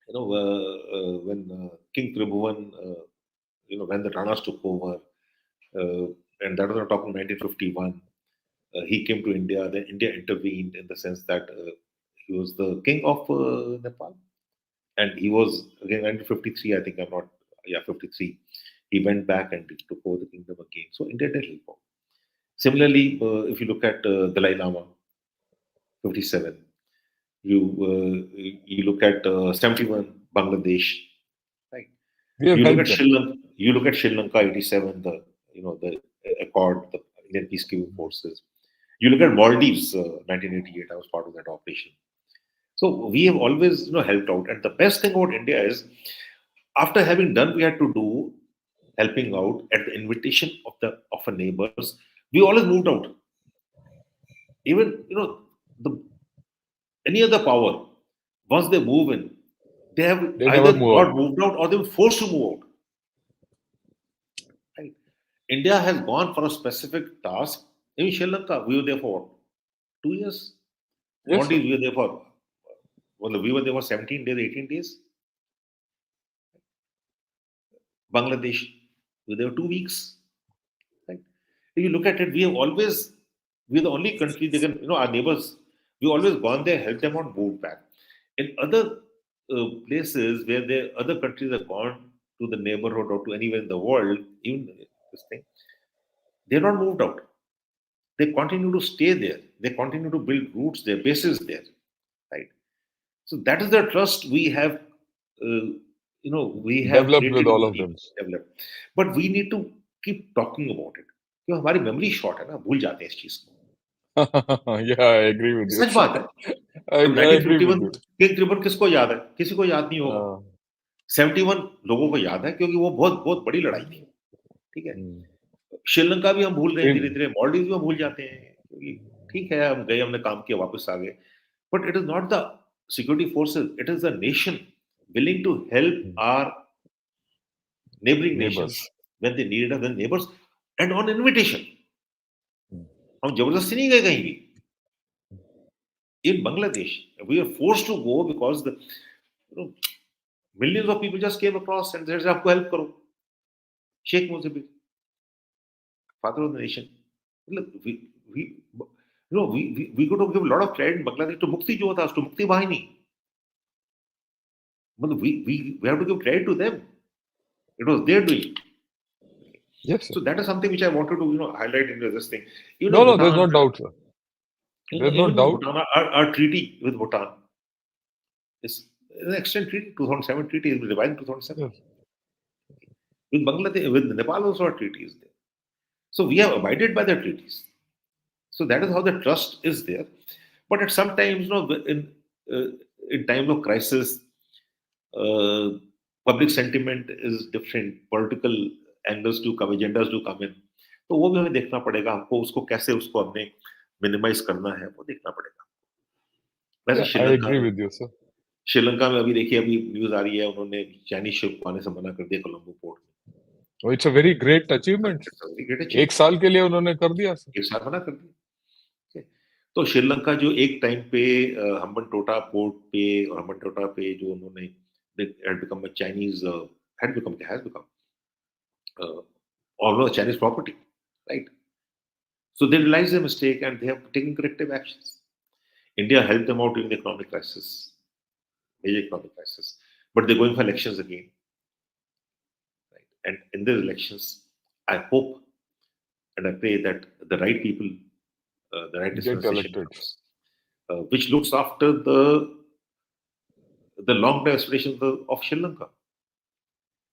[SPEAKER 2] when King Tribhuvan, when the Ranas took over, and that was not talking 1951, he came to India. Then India intervened in the sense that he was the king of Nepal, and he was again 1953. I think 53. He went back and took over the kingdom again. So India did help. Similarly, if you look at Dalai Lama, 57, you look at 71, Bangladesh, right?
[SPEAKER 1] We have
[SPEAKER 2] You look
[SPEAKER 1] helped
[SPEAKER 2] at
[SPEAKER 1] them.
[SPEAKER 2] Sri Lanka, 87, the Accord, the Indian peacekeeping forces. You look at Maldives, 1988. I was part of that operation. So we have always, helped out. And the best thing about India is, after having done, we had to do helping out at the invitation of our neighbors. We always moved out. Even the any other power, once they move in, they have
[SPEAKER 1] They never
[SPEAKER 2] either
[SPEAKER 1] move out.
[SPEAKER 2] got moved out or they were forced to move out. Right? India has gone for a specific task. In Sri Lanka, we were there for what, 2 years.
[SPEAKER 1] Yes, sir.
[SPEAKER 2] Maldives, we were there for, well, we were there for 17 days, 18 days. Bangladesh, we were there 2 weeks. Right? If you look at it, we're the only country they can, our neighbors, we always gone there, helped them out, moved back. In other places where other countries have gone to the neighborhood or to anywhere in the world, even this thing, they're not moved out. They continue to stay there. They continue to build roots there, bases there, right? So that is the trust we have, we have
[SPEAKER 1] Developed with
[SPEAKER 2] created in
[SPEAKER 1] all
[SPEAKER 2] the
[SPEAKER 1] of them.
[SPEAKER 2] people, developed. But we need to keep talking about it. क्यों हमारी memory short है ना, भूल जाते हैं इस चीज को.
[SPEAKER 1] Yeah, I agree with you,
[SPEAKER 2] such
[SPEAKER 1] sir.
[SPEAKER 2] बात है.
[SPEAKER 1] I,
[SPEAKER 2] अब
[SPEAKER 1] I agree with
[SPEAKER 2] 1951
[SPEAKER 1] you.
[SPEAKER 2] King त्रिभुवन किसको याद है? किसी को याद नहीं होगा.
[SPEAKER 1] Uh,
[SPEAKER 2] 71 लोगों को याद है क्योंकि वो बहुत बहुत बड़ी लड़ाई थी. ठीक है.
[SPEAKER 1] mm.
[SPEAKER 2] श्रीलंका भी हम भूल रहे हैं धीरे
[SPEAKER 1] Same.
[SPEAKER 2] धीरे. मॉलडीव भी हम भूल जाते हैं क्योंकि ठीक है, हम गए, हमने काम किया, वापस आ गए. But it is not the security forces, it is the nation willing to help
[SPEAKER 1] Mm.
[SPEAKER 2] our neighboring nations
[SPEAKER 1] Neighbors.
[SPEAKER 2] when they needed us, when neighbors, and on invitation.
[SPEAKER 1] Mm.
[SPEAKER 2] हम जबरदस्ती नहीं गए कहीं भी. In Bangladesh, we were forced to go because know, millions of people just came across and said, आपको help करो. Sheikh Mujib, father of the nation. Look, we could have given a lot of credit in Bangladesh to Mukti जो था, to Mukti Bahini. मतलब we have to give credit to them. It was their doing.
[SPEAKER 1] Yes, sir.
[SPEAKER 2] So that is something which I wanted to highlight in this thing.
[SPEAKER 1] No, no, there's
[SPEAKER 2] Bhutan,
[SPEAKER 1] no doubt, sir. There's no
[SPEAKER 2] even
[SPEAKER 1] doubt.
[SPEAKER 2] Bhutan, our treaty with Bhutan is an extent treaty. 2007 treaty is revised in 2007.
[SPEAKER 1] Yes.
[SPEAKER 2] With Bangladesh, with Nepal also our treaty is there. So we have abided by the treaties. So that is how the trust is there. But at some times, uh, in times of crisis, uh, public sentiment is different. Political angles do come, agendas do come in. तो वो भी हमें देखना पड़ेगा. हमको उसको कैसे उसको हमने मिनिमाइज करना है वो देखना पड़ेगा. वैसे
[SPEAKER 1] Yeah, I agree with you, sir.
[SPEAKER 2] Sri Lanka में अभी देखिए, अभी न्यूज आ रही है, उन्होंने चाइनीज शिप को आने से मना कर दिया कोलंबो पोर्ट में.
[SPEAKER 1] Oh, it's a very great achievement.
[SPEAKER 2] Great
[SPEAKER 1] एक
[SPEAKER 2] अचीवमेंट.
[SPEAKER 1] साल के लिए उन्होंने कर दिया, सर.
[SPEAKER 2] एक साथ मना कर दिया. ठीक है. तो श्रीलंका जो एक टाइम पे हम्बनटोटा पोर्ट पे और हम्बनटोटा पे जो उन्होंने had become a Chinese, has become almost Chinese property, right? So they realized their mistake and they have taken corrective actions. India helped them out during the economic crisis, major economic crisis, but they're going for elections again, right? And in these elections, I hope and I pray that the right people, the right
[SPEAKER 1] Get
[SPEAKER 2] dispensation
[SPEAKER 1] elected.
[SPEAKER 2] comes, which looks after the long-term aspirations of Sri Lanka,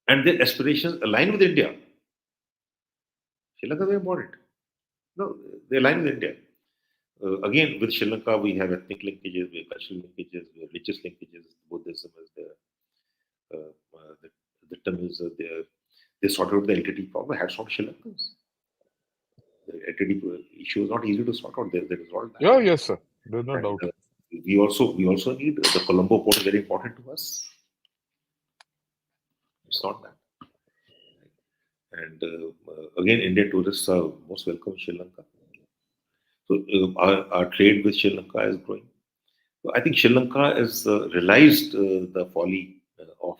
[SPEAKER 2] and their aspirations align with India. Sri Lanka is very important. No, they align with India. Again, with Sri Lanka, we have ethnic linkages, we have cultural linkages, we have religious linkages. Buddhism is there. The Tamils are there. They sorted out the LTT problem. Hats off Sri Lankans. The LTT issue is not easy to sort out. They resolved that.
[SPEAKER 1] Yeah, yes, sir. There's no
[SPEAKER 2] And,
[SPEAKER 1] doubt.
[SPEAKER 2] we also need the Colombo port is very important to us. It's not that. And again, Indian tourists are most welcome in Sri Lanka. So our trade with Sri Lanka is growing. So I think Sri Lanka has realized the folly of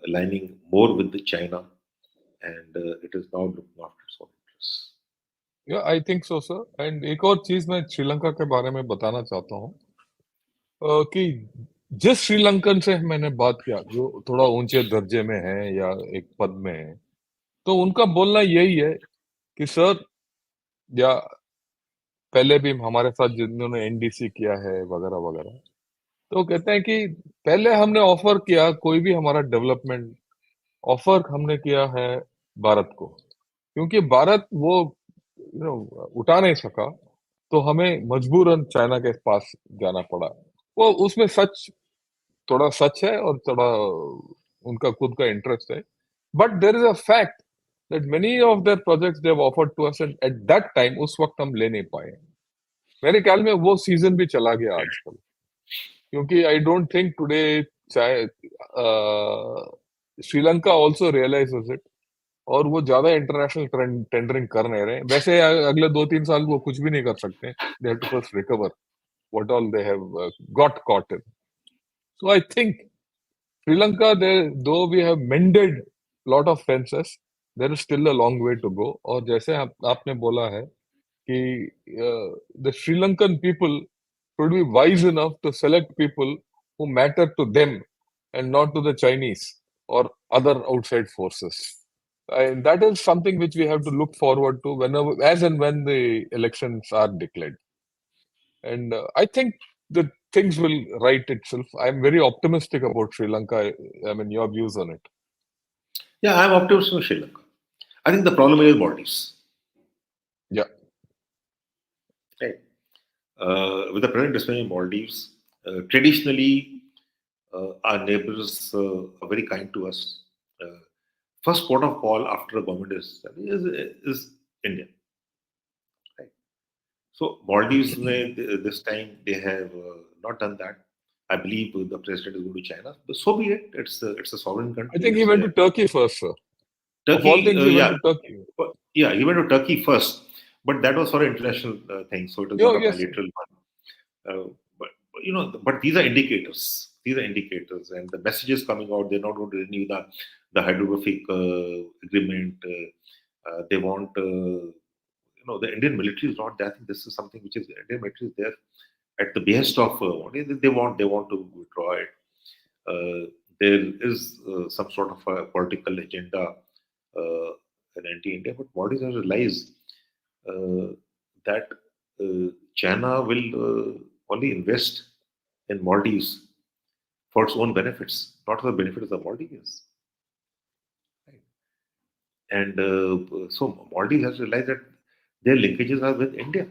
[SPEAKER 2] aligning more with the China, and it is now looking after its own interests.
[SPEAKER 1] Yeah, I think so, sir. And एक और चीज मैं श्रीलंका के बारे में बताना चाहता हूँ कि जिस श्रीलंकन से मैंने बात किया जो थोड़ा ऊंचे दर्जे में है या एक पद में है, तो उनका बोलना यही है कि सर या पहले भी हमारे साथ जिन्होंने एनडीसी किया है वगैरह वगैरह, तो कहते हैं कि पहले हमने ऑफर किया कोई भी हमारा डेवलपमेंट ऑफर हमने किया है भारत को, क्योंकि भारत वो उठा नहीं सका, तो हमें मजबूरन चाइना के पास जाना पड़ा। वो उसमें सच, थोड़ा सच है और थोड़ा उनका खुद का इंटरेस्ट है, but there is a fact that many of their projects they have offered to us, and at that time उस वक्त हम ले नहीं पाए। मेरे ख्याल में वो सीजन भी चला गया आजकल, क्योंकि I don't think today Sri Lanka also realises it, और वो ज्यादा इंटरनेशनल टेंडरिंग कर नहीं रहे। वैसे अगले 2-3 साल वो कुछ भी नहीं कर सकते, they have to first recover what all they have got caught in. So I think Sri Lanka, there, though we have mended lot of fences, there is still a long way to go. और जैसे आपने बोला है कि the Sri Lankan people should be wise enough to select people who matter to them and not to the Chinese or other outside forces. And that is something which we have to look forward to whenever, as and when the elections are declared. And I think that things will right itself. I'm very optimistic about Sri Lanka. I mean, your views on it.
[SPEAKER 2] Yeah, I'm optimistic for Sri Lanka. I think the problem is Maldives.
[SPEAKER 1] Yeah.
[SPEAKER 2] Right. With the present display in Maldives, traditionally our neighbors are very kind to us. First port of call after a government is India. Right. So Maldives, this time they have not done that. I believe the president is going to China. But so be it. It's a sovereign
[SPEAKER 1] I
[SPEAKER 2] country.
[SPEAKER 1] think he
[SPEAKER 2] It's
[SPEAKER 1] went to
[SPEAKER 2] their
[SPEAKER 1] Turkey first, sir. Of all
[SPEAKER 2] Turkey.
[SPEAKER 1] things, he went to Turkey.
[SPEAKER 2] Yeah, he went to Turkey first, but that was for an international thing, so it is
[SPEAKER 1] Oh,
[SPEAKER 2] not a
[SPEAKER 1] yes.
[SPEAKER 2] bilateral one. But these are indicators. These are indicators, and the messages coming out. They're not going to renew the hydrographic agreement. They want, the Indian military is not there. I think this is something which is the Indian military is there at the behest of. They want to withdraw it. There is some sort of a political agenda in anti-India, but what is realized uh, that China will only invest in Maldives for its own benefits, not for the benefit of the Maldivians. Right? And so Maldives has realized that their linkages are with India,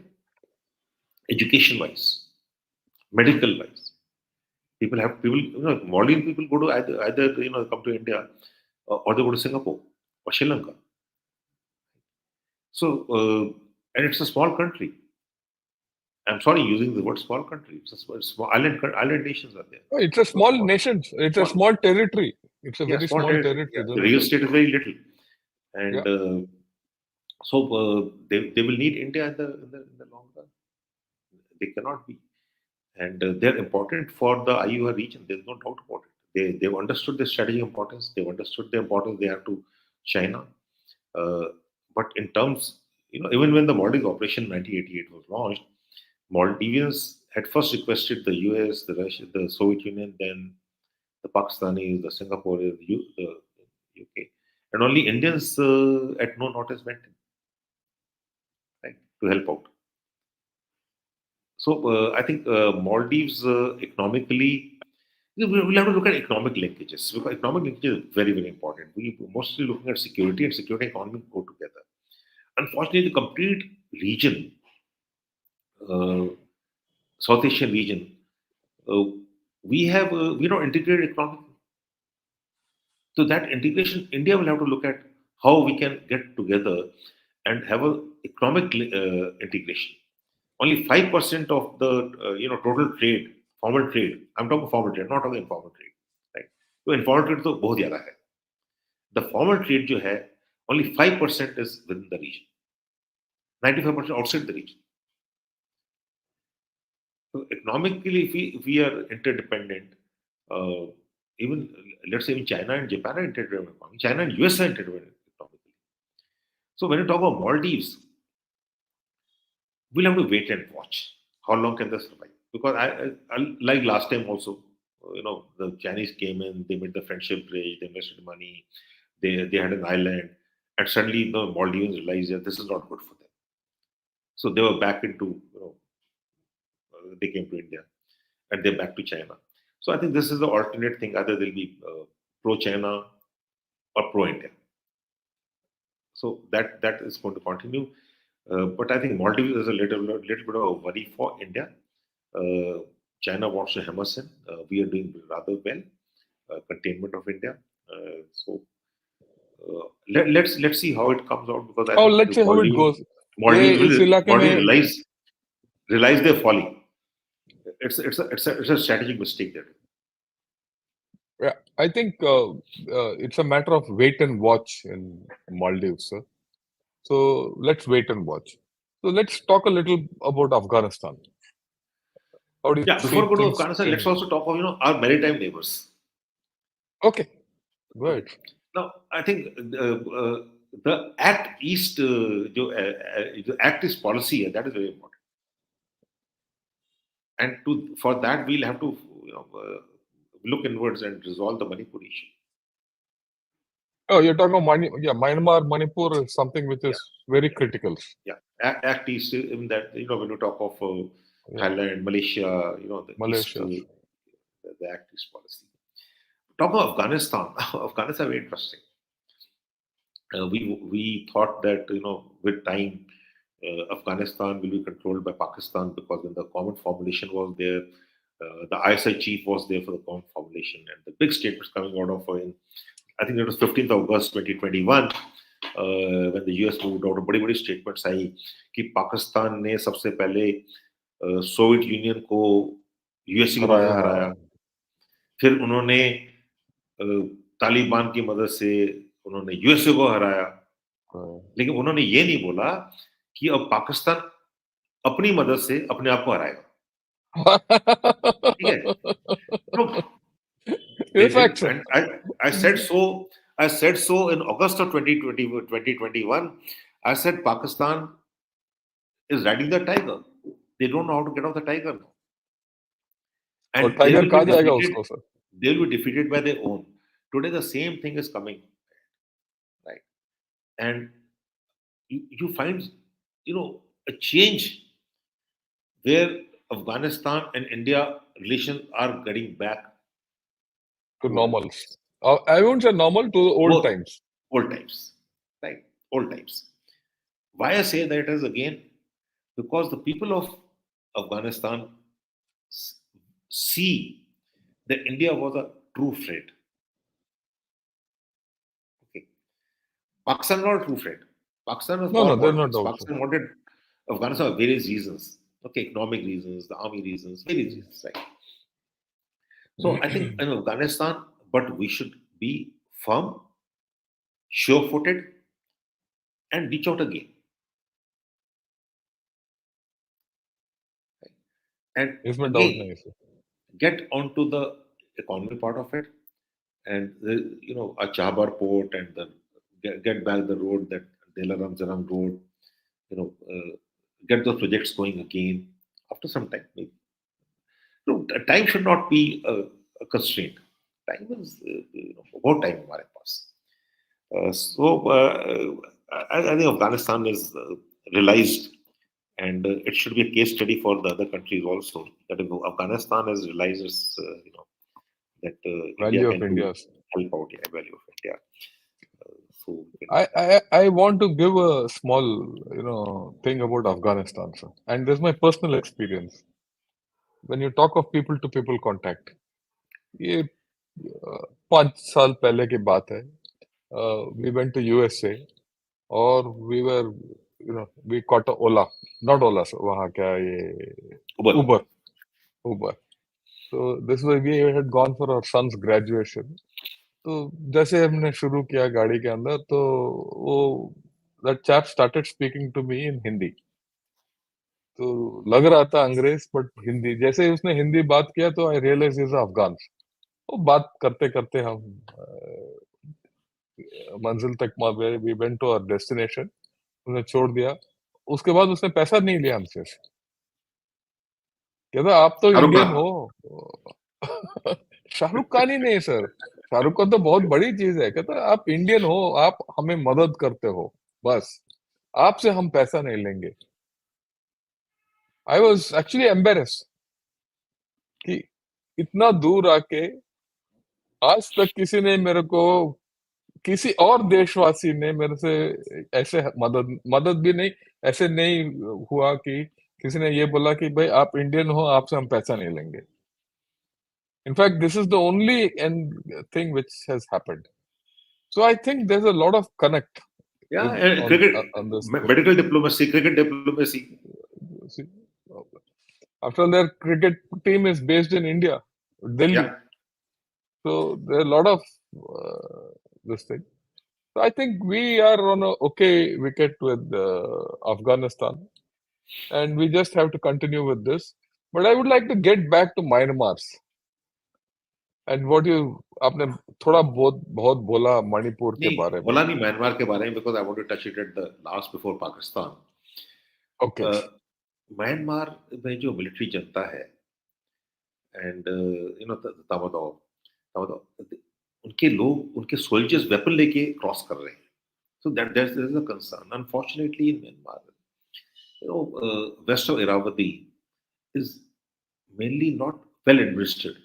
[SPEAKER 2] education-wise, medical-wise. Maldivian people go to either come to India or they go to Singapore or Sri Lanka. So and it's a small country. I'm sorry using the word small country. It's a small island nations are there.
[SPEAKER 1] Oh, it's a
[SPEAKER 2] So
[SPEAKER 1] small
[SPEAKER 2] small,
[SPEAKER 1] nation. It's a
[SPEAKER 2] small,
[SPEAKER 1] small territory. It's a
[SPEAKER 2] yeah,
[SPEAKER 1] very
[SPEAKER 2] small
[SPEAKER 1] small
[SPEAKER 2] territory. Yeah,
[SPEAKER 1] territory,
[SPEAKER 2] the
[SPEAKER 1] isn't it?
[SPEAKER 2] real estate is very little,
[SPEAKER 1] Yeah.
[SPEAKER 2] and so they will need India in the long run. They cannot be, and they're important for the IUR region. There's no doubt about it. They've understood the strategic importance. They've understood the importance they have to China. Uh, but in terms, even when the Maldives operation in 1988 was launched, Maldivians had first requested the US, the Russia, the Soviet Union, then the Pakistanis, the Singaporeans, the UK, and only Indians at no notice went in, right, to help out. So I think Maldives economically, we'll have to look at economic linkages because economic linkages is very, very important. We mostly looking at security, and security and economy go together. Unfortunately, the complete region, uh, South Asian region, uh, we have integrated economic. So that integration, India will have to look at how we can get together and have a economic integration. Only 5% of the total trade, formal trade. I'm talking formal trade, not talking informal trade. Right? So informal trade तो बहुत ज़्यादा है. The formal trade जो है, only 5% is within the region. 95% outside the region. So economically, if we are interdependent, uh, even let's say in China and Japan are interdependent. China and US are interdependent economically. So when you talk about Maldives, we'll have to wait and watch how long can they survive. Because I like last time also, the Chinese came in, they made the friendship bridge, they invested money, they had an island, and suddenly the Maldivians realized that this is not good for them. So they were back into, they came to India and they're back to China. So I think this is the alternate thing. Either they'll be pro-China or pro-India. So that is going to continue. But I think Maldives is a little bit of a worry for India. China wants to hem us in. We are doing rather well. Containment of India. Let's see how it comes out, because I
[SPEAKER 1] और
[SPEAKER 2] think
[SPEAKER 1] let's see how it goes. ये
[SPEAKER 2] Maldives
[SPEAKER 1] इस
[SPEAKER 2] will
[SPEAKER 1] इलाके
[SPEAKER 2] Maldives
[SPEAKER 1] में
[SPEAKER 2] realize their folly. It's a strategic mistake there.
[SPEAKER 1] yeah, I think it's a matter of wait and watch in Maldives, sir. So let's wait and watch. So let's talk a little about Afghanistan. How do you
[SPEAKER 2] Yeah,
[SPEAKER 1] see
[SPEAKER 2] before we go to
[SPEAKER 1] things
[SPEAKER 2] Afghanistan, let's
[SPEAKER 1] changing?
[SPEAKER 2] also talk of our maritime neighbors.
[SPEAKER 1] Okay, go
[SPEAKER 2] Okay.
[SPEAKER 1] ahead.
[SPEAKER 2] Now, I think the Act East, the Act East policy, that is very important. And for that, we'll have to look inwards and resolve the Manipur issue.
[SPEAKER 1] Oh, you're talking about yeah, Myanmar, Manipur is something which
[SPEAKER 2] Yeah,
[SPEAKER 1] is very critical.
[SPEAKER 2] yeah. Act East, in that, when you talk of
[SPEAKER 1] Yeah,
[SPEAKER 2] Thailand, Malaysia, the East,
[SPEAKER 1] Malaysia.
[SPEAKER 2] the Act East policy. Talk of Afghanistan. Afghanistan is very interesting. We thought that with time Afghanistan will be controlled by Pakistan, because when the common formulation was there, the ISI chief was there for the common formulation, and the big statements coming out of I think it was 15th of August 2021 when the US moved out, बड़ी statements आई कि पाकिस्तान ने सबसे पहले Soviet union को USA की मदद से हराया, फिर उन्होंने तालिबान की मदद से उन्होंने यूएसए को हराया, लेकिन उन्होंने ये नहीं बोला कि अब पाकिस्तान अपनी मदद से अपने आप को हराएगा. ठीक है? No, they did, and I said so. I said so in August of 2021. I said Pakistan is riding the tiger. They don't know how to get off the tiger now,
[SPEAKER 1] और
[SPEAKER 2] and they
[SPEAKER 1] tiger
[SPEAKER 2] will be
[SPEAKER 1] कहा जाएगा
[SPEAKER 2] defeated.
[SPEAKER 1] उसको sir?
[SPEAKER 2] They will be defeated by their own. Today, the same thing is coming, right? And you find, a change where Afghanistan and India relations are getting back
[SPEAKER 1] To
[SPEAKER 2] to
[SPEAKER 1] normal. I won't say normal, to the old times.
[SPEAKER 2] Old times, right? Old times. Why I say that is, again, because the people of Afghanistan see that India was a true friend. Okay. Pakistan not a true friend. Pakistan was
[SPEAKER 1] No,
[SPEAKER 2] for
[SPEAKER 1] they're not
[SPEAKER 2] politics.
[SPEAKER 1] also.
[SPEAKER 2] Pakistan wanted Afghanistan for various reasons. Okay, economic reasons, the army reasons, various reasons, right? So I think in Afghanistan, but we should be firm, sure-footed, and reach out again. And
[SPEAKER 1] इसमें doubt नहीं
[SPEAKER 2] again,
[SPEAKER 1] है sir.
[SPEAKER 2] get onto the economy part of it, and a Chabar port, and get back the road, that Delaram Zarang road, get those projects going again after some time. Maybe. No, time should not be a constraint. Time is about time हमारे पास. I think Afghanistan is realized, and it should be a case study for the other countries also, that if Afghanistan has realized that India
[SPEAKER 1] Value of
[SPEAKER 2] can
[SPEAKER 1] India.
[SPEAKER 2] help out, value of India. So
[SPEAKER 1] I want to give a small thing about Afghanistan, sir. And this is my personal experience. When you talk of people to people contact, ये 5 साल पहले की बात है. We went to USA और we were we caught a not Ola, sir. वहाँ क्या ये Uber. So this way we had gone for our son's graduation. तो जैसे हमने शुरू किया गाड़ी के अंदर, तो वो that chap started speaking to me in Hindi. तो लग रहा था अंग्रेज, बट हिंदी. जैसे ही उसने हिंदी बात किया तो आई रियलाइज इज अफगान. वो बात करते करते हम मंजिल तक we went to our destination. उसने छोड़ दिया. उसके बाद उसने पैसा नहीं लिया हमसे. कहता आप तो इंडियन हो. शाहरुख खान ही नहीं सर. शाहरुख खान तो बहुत बड़ी चीज है. कहता आप इंडियन हो, आप हमें मदद करते हो, बस आपसे हम पैसा नहीं लेंगे. I was actually embarrassed कि इतना दूर आके आज तक किसी ने मेरे को, किसी और देशवासी ने मेरे से ऐसे मदद भी नहीं, ऐसे नहीं हुआ कि किसी ने ये बोला कि भाई आप इंडियन हो, आपसे हम पैसा नहीं लेंगे. In fact, this is the only thing which has happened. So I think there's a lot of connect
[SPEAKER 2] Yeah,
[SPEAKER 1] with
[SPEAKER 2] and cricket,
[SPEAKER 1] on this thing.
[SPEAKER 2] medical diplomacy, cricket diplomacy.
[SPEAKER 1] See, after all, their cricket team is based in India, Delhi.
[SPEAKER 2] Yeah,
[SPEAKER 1] So there are a lot of this thing. So I think we are on a okay wicket with Afghanistan, and we just have to continue with this. But I would like to get back to Myanmar's and what you आपने थोड़ा बहुत बहुत बोला मणिपुर के
[SPEAKER 2] नहीं
[SPEAKER 1] बारे में.
[SPEAKER 2] बोला नहीं म्यांमार के बारे में because I want to touch it at the last before Pakistan.
[SPEAKER 1] Okay.
[SPEAKER 2] Myanmar में जो मिलिट्री जनता है एंड तामादाव उनके लोग उनके सोल्जर्स वेपन लेके क्रॉस कर रहे हैं. So that is a concern. Unfortunately, in Myanmar, west of Irrawaddy is mainly not well administered.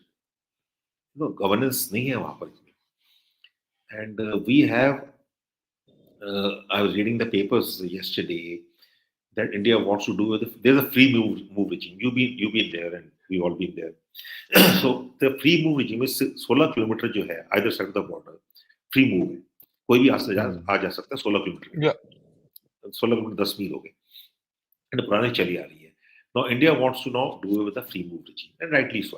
[SPEAKER 2] Governance नहीं है वहाँ पर. And we have. I was reading the papers yesterday that India wants to do. There's a free move regime. You've been there, and we've all been there. So the free move regime is 16 kilometre जो है either side of the border. Free move है. कोई भी आ जा सकता है 16 kilometre. 16 kilometre 10 मील हो गए. And पुरानी चली आ रही है. Now India wants to now do it with a free move regime, and rightly so.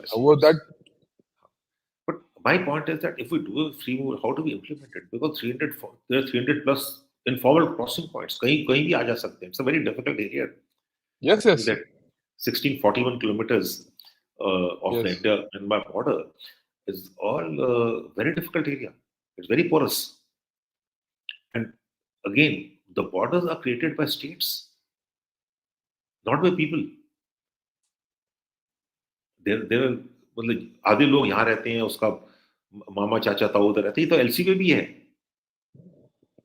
[SPEAKER 2] But my point is that if we do a free move, how do we implement it? Because there are 300 plus informal crossing points. कहीं भी आ जा सकते हैं. It's a very difficult area.
[SPEAKER 1] Yes.
[SPEAKER 2] That 1641 kilometers of the India-Myanmar border is all very difficult area. It's very porous. And again, the borders are created by states, not by people. मतलब आधे लोग यहाँ रहते हैं, उसका मामा चाचा ताऊ उधर रहते हैं. तो एलसी पे भी है,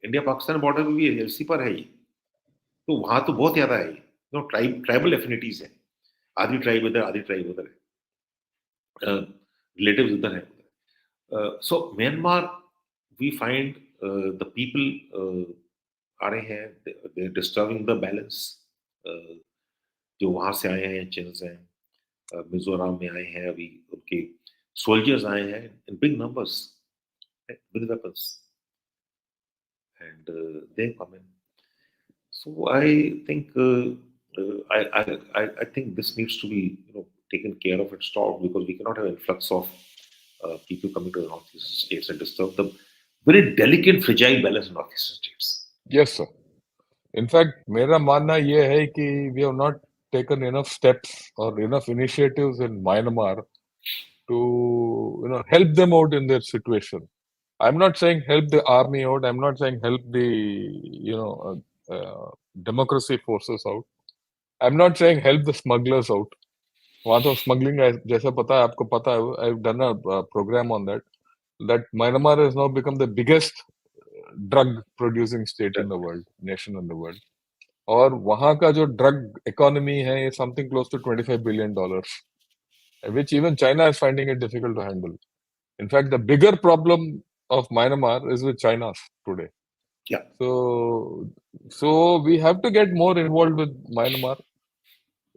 [SPEAKER 2] इंडिया पाकिस्तान बॉर्डर पे भी है, एलसी पर है ये. तो वहां तो बहुत ज्यादा है. ट्राइबल एफिनिटीज है. आधी ट्राइब इधर, आधी ट्राइब उधर है, रिलेटिव्स उधर है. So Myanmar we find the people आ रहे हैं, दे डिस्टर्बिंग द बैलेंस. जो वहां से आए हैं, चिन्स हैं, मिजोरम में आए हैं, अभी उनके सोल्जर्स आए हैं in big numbers with weapons, and they come in. So I think I think this needs to be taken care of and stopped, because we cannot have influx of people coming to the northeastern states and disturb the very delicate, fragile balance in northeastern states.
[SPEAKER 1] Yes, sir. In fact, मेरा मानना ये है कि we have not taken enough steps or enough initiatives in Myanmar to help them out in their situation. I'm not saying help the army out. I'm not saying help the democracy forces out. I'm not saying help the smugglers out. वहाँ तो smuggling जैसा पता है, आपको पता है, I've done a program on that. That Myanmar has now become the biggest drug producing state in the world, nation in the world. और वहाँ का जो drug economy है, is something close to $25 billion, which even China is finding it difficult to handle. In fact, the bigger problem of Myanmar is with China today.
[SPEAKER 2] Yeah.
[SPEAKER 1] So we have to get more involved with Myanmar.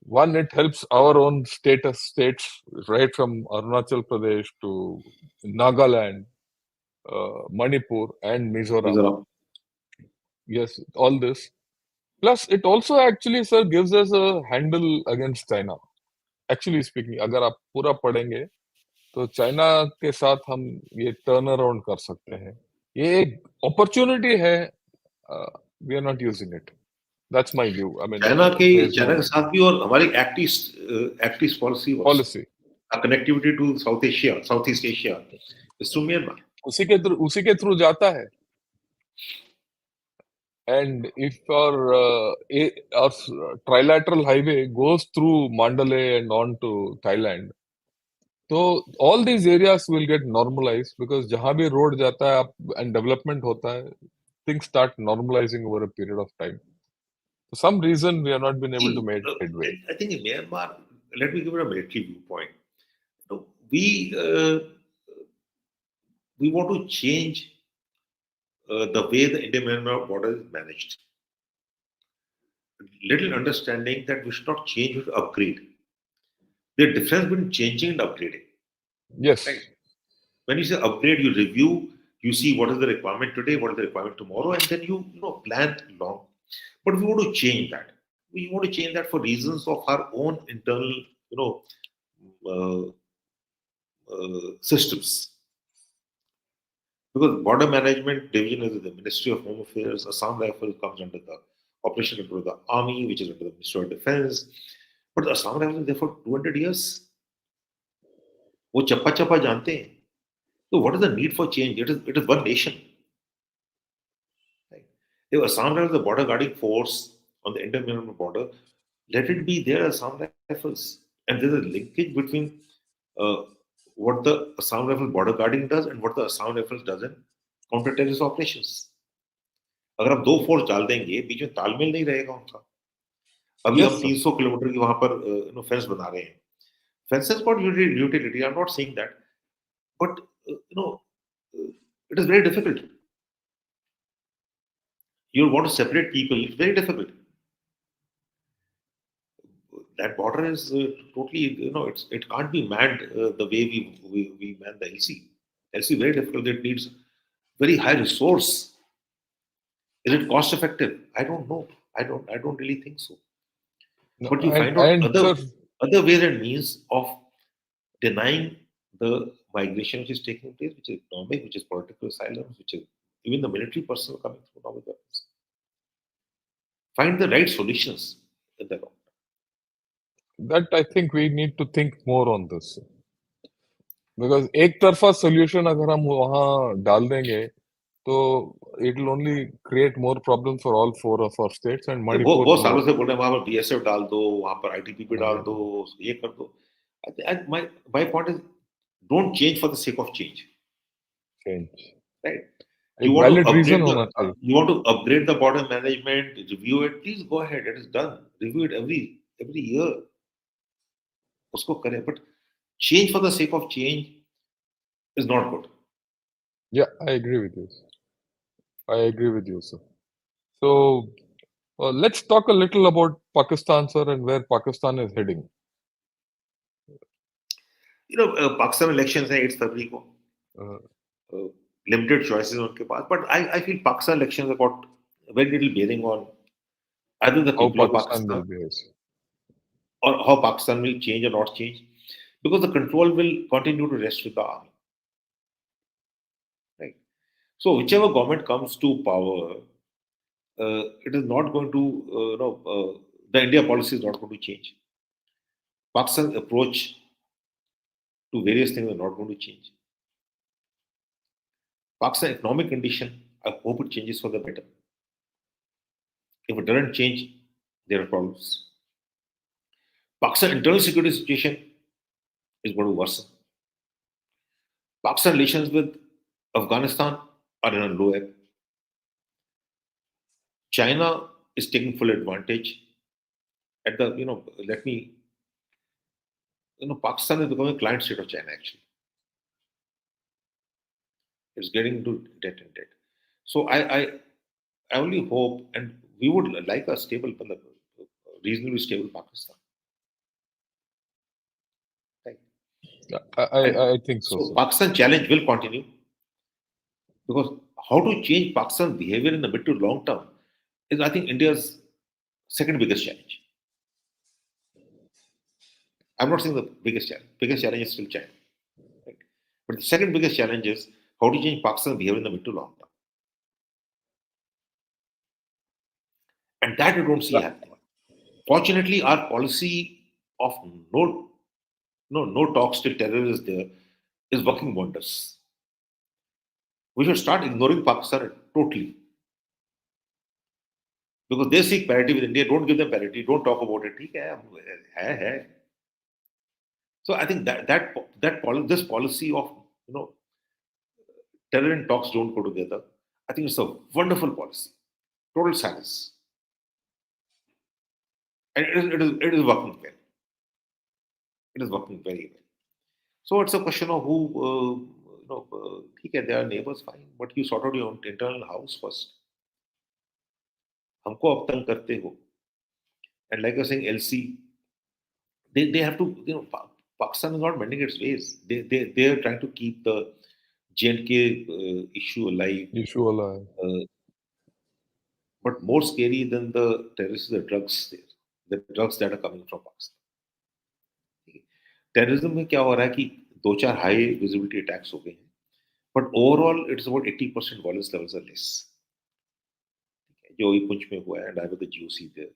[SPEAKER 1] One, it helps our own states, right from Arunachal Pradesh to Nagaland, Manipur, and Mizoram. Yes, all this. Plus, it also actually, sir, gives us a handle against China. Actually speaking, अगर आप पूरा पढ़ेंगे तो China के साथ हम ये turn around कर सकते हैं. ये एक अपॉर्चुनिटी है. We are not using it. That's my view. I mean,
[SPEAKER 2] चाइना के साथ भी, और हमारी Act East policy, connectivity to South East Asia is through Myanmar.
[SPEAKER 1] उसी के थ्रू जाता है. And if our trilateral highway goes through Mandalay and on to Thailand, so all these areas will get normalized, because जहाँ भी road जाता है and development होता है, things start normalizing over a period of time. For some reason, we have not been able to
[SPEAKER 2] See,
[SPEAKER 1] make headway.
[SPEAKER 2] I think in Myanmar, let me give it a military viewpoint. So we want to change the way the India-Myanmar border is managed. Little understanding that we should not change, we should upgrade. There's difference between changing and upgrading,
[SPEAKER 1] Yes.
[SPEAKER 2] right? When you say upgrade, you review, you see what is the requirement today, what is the requirement tomorrow, and then you know plan long. But we want to change that. We want to change that for reasons of our own internal, you know, uh, systems. Because border management division is the Ministry of Home Affairs. Assam Rifle comes under the operation control of the army, which is under the Ministry of Defense. But the Assam Rifle is there for 200 years. वो चप्पा चप्पा जानते हैं. So what is the need for change? It is one nation. Right? If Assam Rifle is the border guarding force on the Indo-Myanmar border, let it be there Assam Rifles. And there's a linkage between uh, what the Assam Rifle border guarding does and what the Assam Rifles does in counter-terrorist operations. अगर आप दो force डाल देंगे बीच में तालमेल नहीं रहेगा उनका. अभी
[SPEAKER 1] Yes,
[SPEAKER 2] हम
[SPEAKER 1] sir.
[SPEAKER 2] 300 किलोमीटर की वहां पर फेंस बना रहे हैं. Fences got utility. I'm not saying that, but it is very difficult. You want to separate people. It's very difficult. That border is totally, it can't be manned the way we man the LC. LC very difficult. It needs very high resource. Is it cost effective? I don't know. I don't really think so.
[SPEAKER 1] No,
[SPEAKER 2] But you find out
[SPEAKER 1] and sir,
[SPEAKER 2] other ways and means of denying the migration which is taking place, which is economic, which is political asylum, which is even the military personnel coming through now with weapons. Find the right solutions in the long term.
[SPEAKER 1] that I think we need to think more on this. Because एक तरफा solution अगर हम वहाँ डाल देंगे, तो it will only create more problems for all four of our states and
[SPEAKER 2] वो
[SPEAKER 1] Manipur
[SPEAKER 2] वो
[SPEAKER 1] more.
[SPEAKER 2] सालों से बोल रहे हैं वहां पर बीएसएफ डाल दो, वहां पर आईटीबीपी डाल
[SPEAKER 1] Uh,
[SPEAKER 2] दो, ये कर दो. My point is, don't change for the sake of change,
[SPEAKER 1] change.
[SPEAKER 2] right? You
[SPEAKER 1] एक
[SPEAKER 2] want to
[SPEAKER 1] valid reason
[SPEAKER 2] upgrade the
[SPEAKER 1] होना चाहिए.
[SPEAKER 2] you want to upgrade the border management, review it. Please go ahead. It is done. Review it every year. उसको करें, but change for the sake of change is not good.
[SPEAKER 1] Yeah, I agree with you. I agree with you, sir. So let's talk a little about Pakistan, sir, and where Pakistan is heading.
[SPEAKER 2] Pakistan elections है 8 फरवरी को.
[SPEAKER 1] Uh,
[SPEAKER 2] Limited choices उनके पास, but I feel Pakistan elections have got very little bearing on either the
[SPEAKER 1] how
[SPEAKER 2] people of
[SPEAKER 1] Pakistan will
[SPEAKER 2] Pakistan
[SPEAKER 1] behave.
[SPEAKER 2] or how Pakistan will change or not change, because the control will continue to rest with the army. Right. So whichever government comes to power, it is not going to, the India policy is not going to change. Pakistan's approach to various things are not going to change. Pakistan economic condition, I hope it changes for the better. If it doesn't change, there are problems. Pakistan internal security situation is going to worsen. Pakistan relations with Afghanistan are in a low ebb. China is taking full advantage. At the, let me, Pakistan is becoming a client state of China actually. It's getting into debt and debt. So I only hope, and we would like a stable, reasonably stable Pakistan. Right?
[SPEAKER 1] I think so,
[SPEAKER 2] So
[SPEAKER 1] sir.
[SPEAKER 2] Pakistan challenge will continue, because how to change Pakistan's behavior in the mid to long term is, I think, India's second biggest challenge. I'm not saying the biggest challenge. Biggest challenge is still China. Right? But the second biggest challenge is how to change Pakistan's behavior in the mid to long term. And that we don't see happening. Fortunately, our policy of no talks till terror is there is working wonders. We should start ignoring Pakistan totally. Because they seek parity with India, don't give them parity, don't talk about it. ठीक है. So I think this policy of terror and talks don't go together. I think it's a wonderful policy. Total silence. and it is working well. It is working very well. So it's a question of who, ठीक है, they are neighbors, fine, but you sort out your own internal house first. हमको अब तंग करते हो, and like I was saying, LC, they have to, Pakistan is not bending its ways. They are trying to keep the J&K issue alive.
[SPEAKER 1] Issue alive.
[SPEAKER 2] But more scary than the terrorists, the drugs there, the drugs that are coming from Pakistan. Terrorism में क्या हो रहा है कि दो चार high visibility attacks हो गए हैं, but overall it's about 80% violence levels are less. जो ये पुंछ में हुआ है, and I was the GOC there,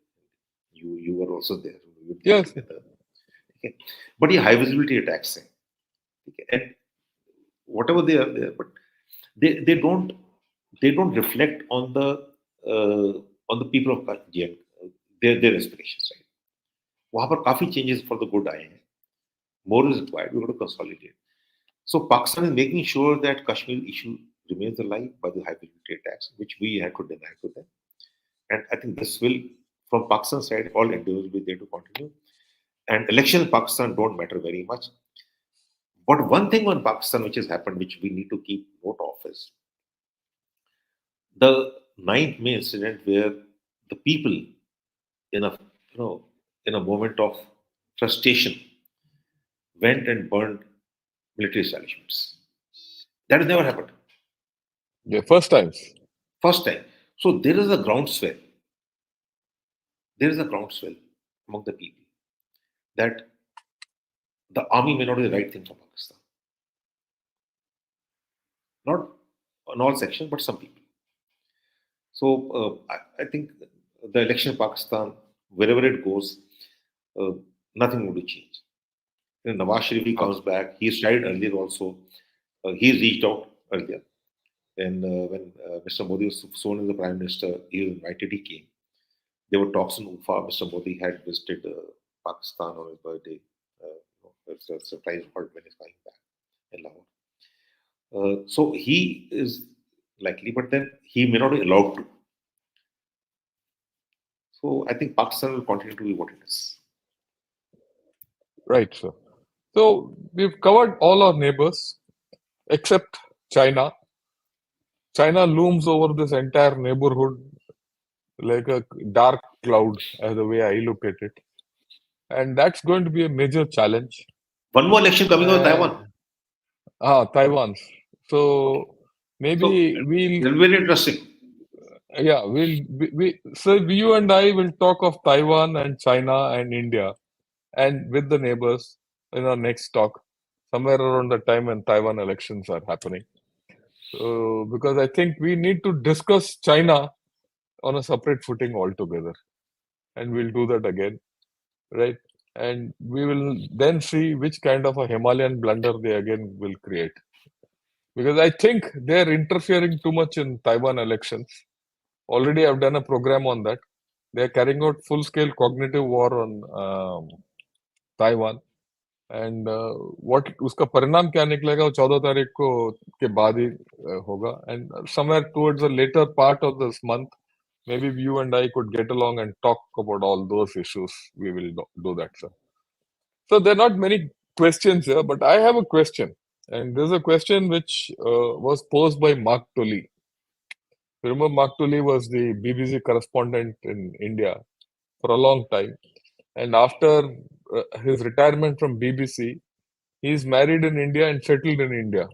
[SPEAKER 2] you were also there, we were
[SPEAKER 1] Yes.
[SPEAKER 2] together. Okay, but ये हाई विजिबिलिटी अटैक्स हैं, ठीक है, and whatever they are there, but they don't reflect on the people of Kashmir, their aspirations, right? वहां पर काफी changes for the good आए हैं. More is required. We've got to consolidate. So Pakistan is making sure that Kashmir issue remains alive by the high visibility attacks, which we had to deny to them. And I think this will, from Pakistan's side, all endeavors will be there to continue. And elections in Pakistan don't matter very much. But one thing on Pakistan which has happened, which we need to keep note of, is the 9th May incident, where the people, in a in a moment of frustration, went and burned military establishments. That has never happened.
[SPEAKER 1] Yeah, first time.
[SPEAKER 2] First time. So there is a groundswell. There is a groundswell among the people that the army may not be the right thing for Pakistan. Not on all sections, but some people. So I think the election in Pakistan, wherever it goes, nothing will change. Nawaz Sharif comes back. He's tried earlier also. He reached out earlier. And when Mr. Modi was sworn as the Prime Minister, he was invited, he came. There were talks in Ufa. Mr. Modi had visited Pakistan on his birthday. It's a surprise when he's coming back in Lahore. So he is likely, but then he may not be allowed to. So I think Pakistan will continue to be what it is.
[SPEAKER 1] Right, sir. So we've covered all our neighbors except China. China looms over this entire neighborhood like a dark cloud, as the way I look at it. And that's going to be a major challenge.
[SPEAKER 2] One more election coming on Taiwan.
[SPEAKER 1] Taiwan. So maybe we'll...
[SPEAKER 2] It'll be very interesting.
[SPEAKER 1] Yeah, so you and I will talk of Taiwan and China and India and with the neighbors in our next talk, somewhere around the time when Taiwan elections are happening. So, because I think we need to discuss China on a separate footing altogether, and we'll do that again, right? And we will then see which kind of a Himalayan blunder they again will create. Because I think they're interfering too much in Taiwan elections. Already I've done a program on that. They're carrying out full-scale cognitive war on Taiwan. And what उसका परिणाम क्या निकलेगा वो 14 तारीख को के बाद ही होगा. And somewhere towards the latter part of this month maybe you and I could get along and talk about all those issues. We will do that, sir. So there are not many questions here, but I have a question, and there's a question which was posed by Mark Tully. Remember, Mark Tully was the BBC correspondent in India for a long time, and after his retirement from BBC, he's married in India and settled in India,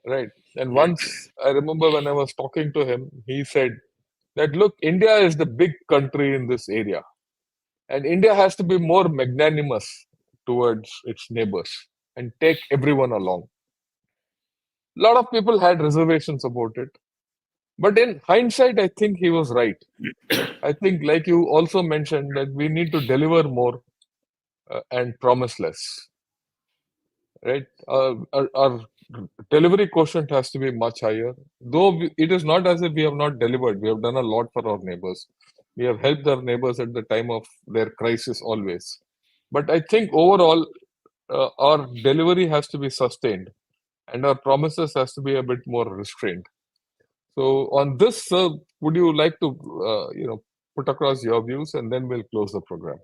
[SPEAKER 1] right? And once I remember when I was talking to him, he said that, look, India is the big country in this area, and India has to be more magnanimous towards its neighbors and take everyone along. A lot of people had reservations about it, but in hindsight, I think he was right. I think, like you also mentioned, that we need to deliver more and promise less. Right? Our delivery quotient has to be much higher. Though it is not as if we have not delivered. We have done a lot for our neighbors. We have helped our neighbors at the time of their crisis always. But I think overall, our delivery has to be sustained, and our promises has to be a bit more restrained. So on this, sir, would you like to, put across your views, and then we'll close the program.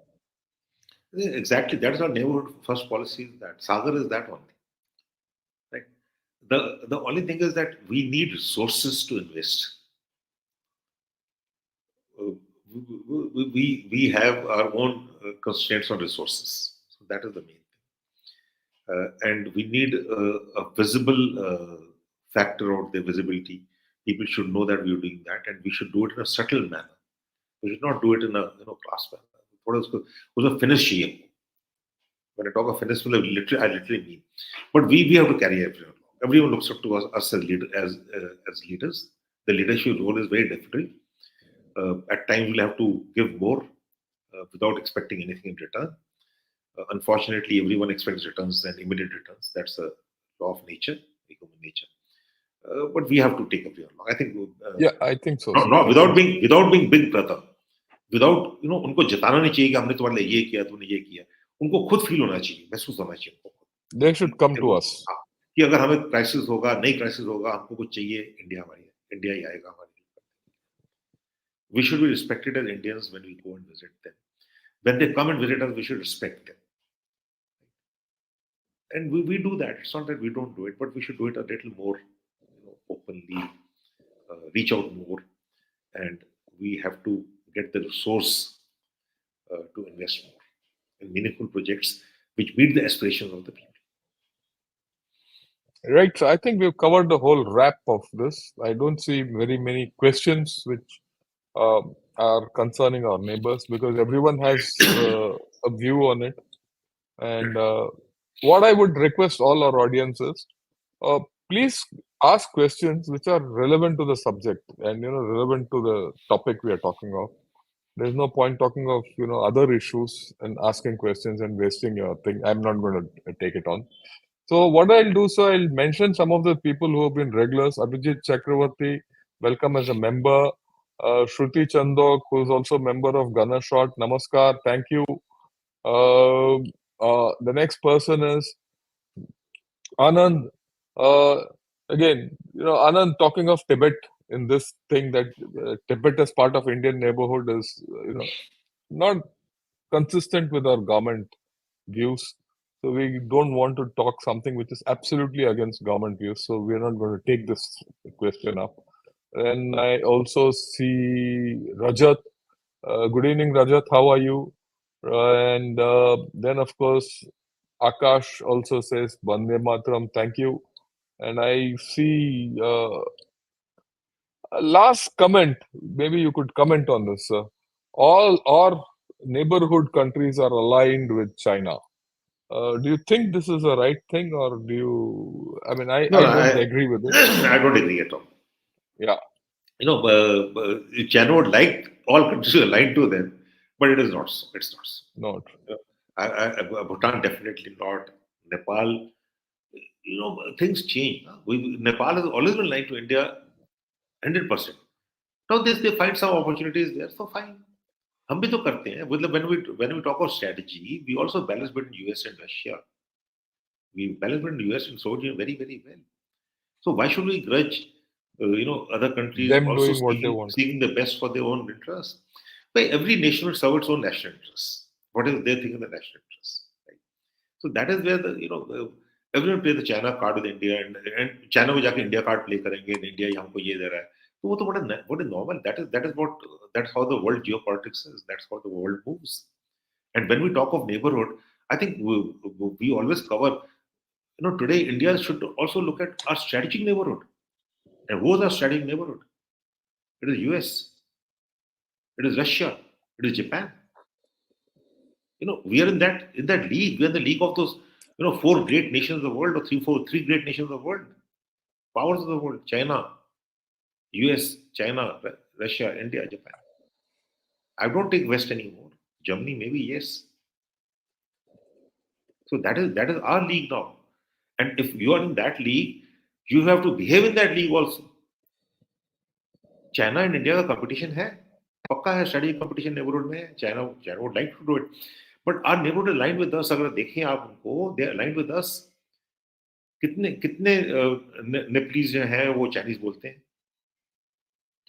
[SPEAKER 2] Exactly. That's our neighborhood first policy. Is that Sagar is that one thing, right? The only thing is that we need resources to invest. Uh, we have our own constraints on resources. So that is the main thing. And we need a visible factor out there, visibility. People should know that we are doing that, and we should do it in a subtle manner. We should not do it in a class manner. थोड़ा उसको finish चाहिए. When I talk of finish, I literally mean. But we have to carry everyone. Everyone looks up to us as leaders. The leadership role is very difficult. At times, we'll have to give more without expecting anything in return. Unfortunately, everyone expects returns and immediate returns. That's a law of nature, human nature. But we have to take everyone along. I think.
[SPEAKER 1] Yeah, I think so.
[SPEAKER 2] No, without being big brother, without उनको जताना नहीं चाहिए कि हमने तुम्हारे लिए ये किया, तुमने ये किया. उनको खुद फील होना चाहिए, महसूस होना चाहिए उनको.
[SPEAKER 1] They should come to us.
[SPEAKER 2] कि अगर हमें क्राइसिस होगा, नई क्राइसिस होगा, हमको कुछ चाहिए, इंडिया ही आएगा हमारे लिए. We should be respected as Indians when we go and visit them. When they come and visit us, we should respect them. And we do that. It's not that we don't do it, but we should do it a little more openly, reach out more, and we have to get the resource to invest more in meaningful projects which meet the aspirations of the people.
[SPEAKER 1] Right. So I think we've covered the whole wrap of this. I don't see very many questions which are concerning our neighbors, because everyone has a view on it. And what I would request all our audiences, please ask questions which are relevant to the subject and relevant to the topic we are talking of. There's no point talking of other issues and asking questions and wasting your thing. I'm not going to take it on. So what I'll do, so I'll mention some of the people who have been regulars. Abhijit Chakravarti, welcome as a member. Shruti Chandok, who's also a member of Ganashot. Namaskar, thank you. The next person is Anand. Again, Anand, talking of Tibet in this thing, that Tibet as part of Indian neighborhood is, not consistent with our government views. So we don't want to talk something which is absolutely against government views. So we're not going to take this question up. And I also see Rajat. Good evening, Rajat. How are you? And then, of course, Akash also says Bande Mataram. Thank you. And I see last comment. Maybe you could comment on this, sir. All our neighborhood countries are aligned with China. Do you think this is the right thing, or do you? I mean, I don't agree with it.
[SPEAKER 2] I don't agree at all.
[SPEAKER 1] Yeah.
[SPEAKER 2] China would like all countries to align to them, but it is not so. It's not so.
[SPEAKER 1] Not.
[SPEAKER 2] Bhutan definitely not. Nepal, things change. Nepal has always been aligned to India 100%. Now they find some opportunities there, so fine. हम भी तो करते हैं. When we talk of strategy, we also balance between US and Russia. We balance between US and Saudi very, very well. So why should we grudge, other countries
[SPEAKER 1] Them
[SPEAKER 2] also
[SPEAKER 1] doing what they want.
[SPEAKER 2] seeking the best for their own interests? But every nation will serve its own national interests. What is their thing in the national interests? Right? So that is where everyone play the China card with India, and China will जाके India card play करेंगे, and India हमको ये दे रहा है. तो वो तो what is normal. That's how the world geopolitics is. That's how the world moves. And when we talk of neighborhood, I think we always cover. Today India should also look at our strategic neighborhood. And who is our strategic neighborhood? It is US. It is Russia. It is Japan. We are in that league. We are in the league of those, four great nations of the world, or three great nations of the world, powers of the world: China, US, China, Russia, India, Japan. I don't take West anymore. Germany, maybe yes. So that is our league now. And if you are in that league, you have to behave in that league also. China and India का competition है, पक्का है. Strategic competition neighborhood में है. China would like to do it, but our neighborhood is aligned with us. अगर देखें आप उनको, they are aligned with us. कितने Nepalese जो हैं वो Chinese बोलते हैं?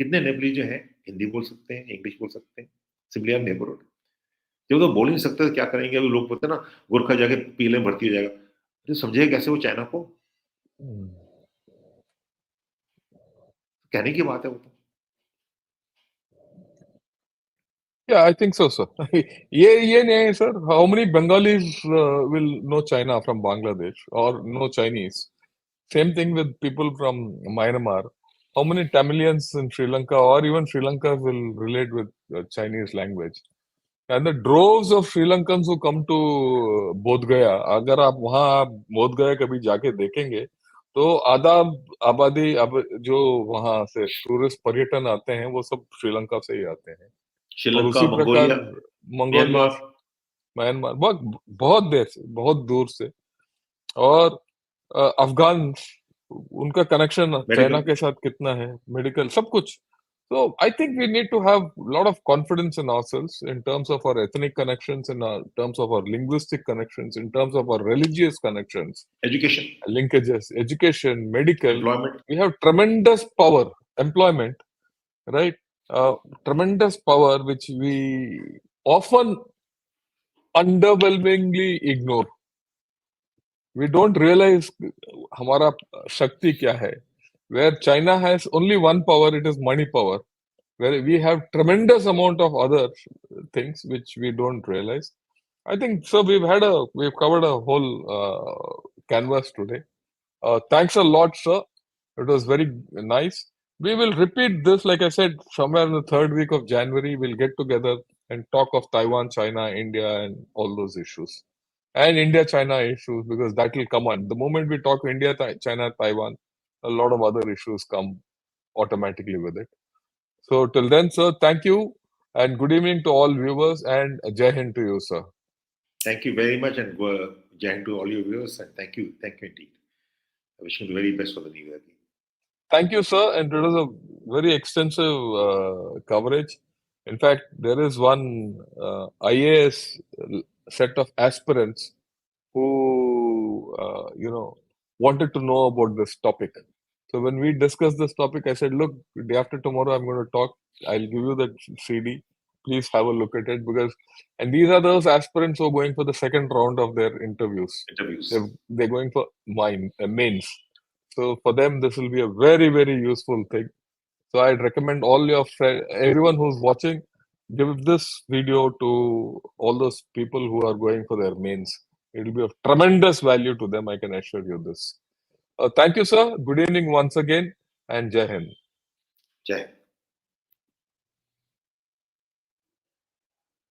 [SPEAKER 2] कितने Nepalese जो हैं हिंदी बोल सकते हैं, इंग्लिश बोल सकते हैं, सिंपली आर नेबरहुड। जब तो बोल ही नहीं सकते तो क्या करेंगे? अभी लोग बोलते हैं ना, गोरखा जाके पीले में भर्ती हो जाएगा, तो समझेगा कैसे वो चाइना को? कहने की बात है वो तो।
[SPEAKER 1] Yeah, I think so, sir. ये नहीं है, sir. How many Bengalis will know China from Bangladesh or know Chinese? Same thing with people from Myanmar. How many Tamilians in Sri Lanka or even Sri Lanka will relate with Chinese language? And the droves of Sri Lankans who come to बोध गया, अगर आप वहाँ बोध गया कभी जाके देखेंगे, तो आधा आबादी अब जो वहाँ से टूरिस्ट पर्यटन आते हैं, वो सब श्रीलंका से ही आते हैं। और
[SPEAKER 2] श्रीलंका,
[SPEAKER 1] उसी प्रकार
[SPEAKER 2] मंगोलिया,
[SPEAKER 1] मंगोलिया,
[SPEAKER 2] म्यांमार।
[SPEAKER 1] म्यांमार, बहुत बहुत देर से, बहुत दूर से। और अफगान, उनका कनेक्शन चाइना
[SPEAKER 2] मेडिकल
[SPEAKER 1] के साथ कितना है, मेडिकल सब कुछ। So I think we need to have a lot of confidence in ourselves in terms of our ethnic connections, in terms of our linguistic connections, in terms of our religious connections,
[SPEAKER 2] education,
[SPEAKER 1] linkages, education, medical.
[SPEAKER 2] Employment.
[SPEAKER 1] We have tremendous power, employment, right? Tremendous power which we often underwhelmingly ignore. We don't realize हमारा शक्ति क्या है. Where China has only one power, it is money power. Where we have tremendous amount of other things which we don't realize. I think so. We've covered a whole canvas today. Thanks a lot, sir. It was very nice. We will repeat this, like I said, somewhere in the third week of January. We'll get together and talk of Taiwan, China, India, and all those issues. And India-China issues, because that will come on. The moment we talk India, China, Taiwan, a lot of other issues come automatically with it. So till then, sir, thank you and good evening to all viewers and Jai Hind to you, sir.
[SPEAKER 2] Thank you very much, and Jai Hind to all your viewers, and thank you indeed. I wish you the very best for the new year.
[SPEAKER 1] Thank you, sir. And it was a very extensive coverage. In fact, there is one IAS set of aspirants who, wanted to know about this topic. So when we discussed this topic, I said, look, day after tomorrow, I'm going to talk. I'll give you the CD. Please have a look at it and these are those aspirants who are going for the second round of their interviews. They're going for mains. So for them, this will be a very, very useful thing. So I'd recommend all your friends, everyone who's watching, give this video to all those people who are going for their mains. It will be of tremendous value to them, I can assure you this. Thank you, sir. Good evening once again, and Jai Hind.
[SPEAKER 2] Jai Hind.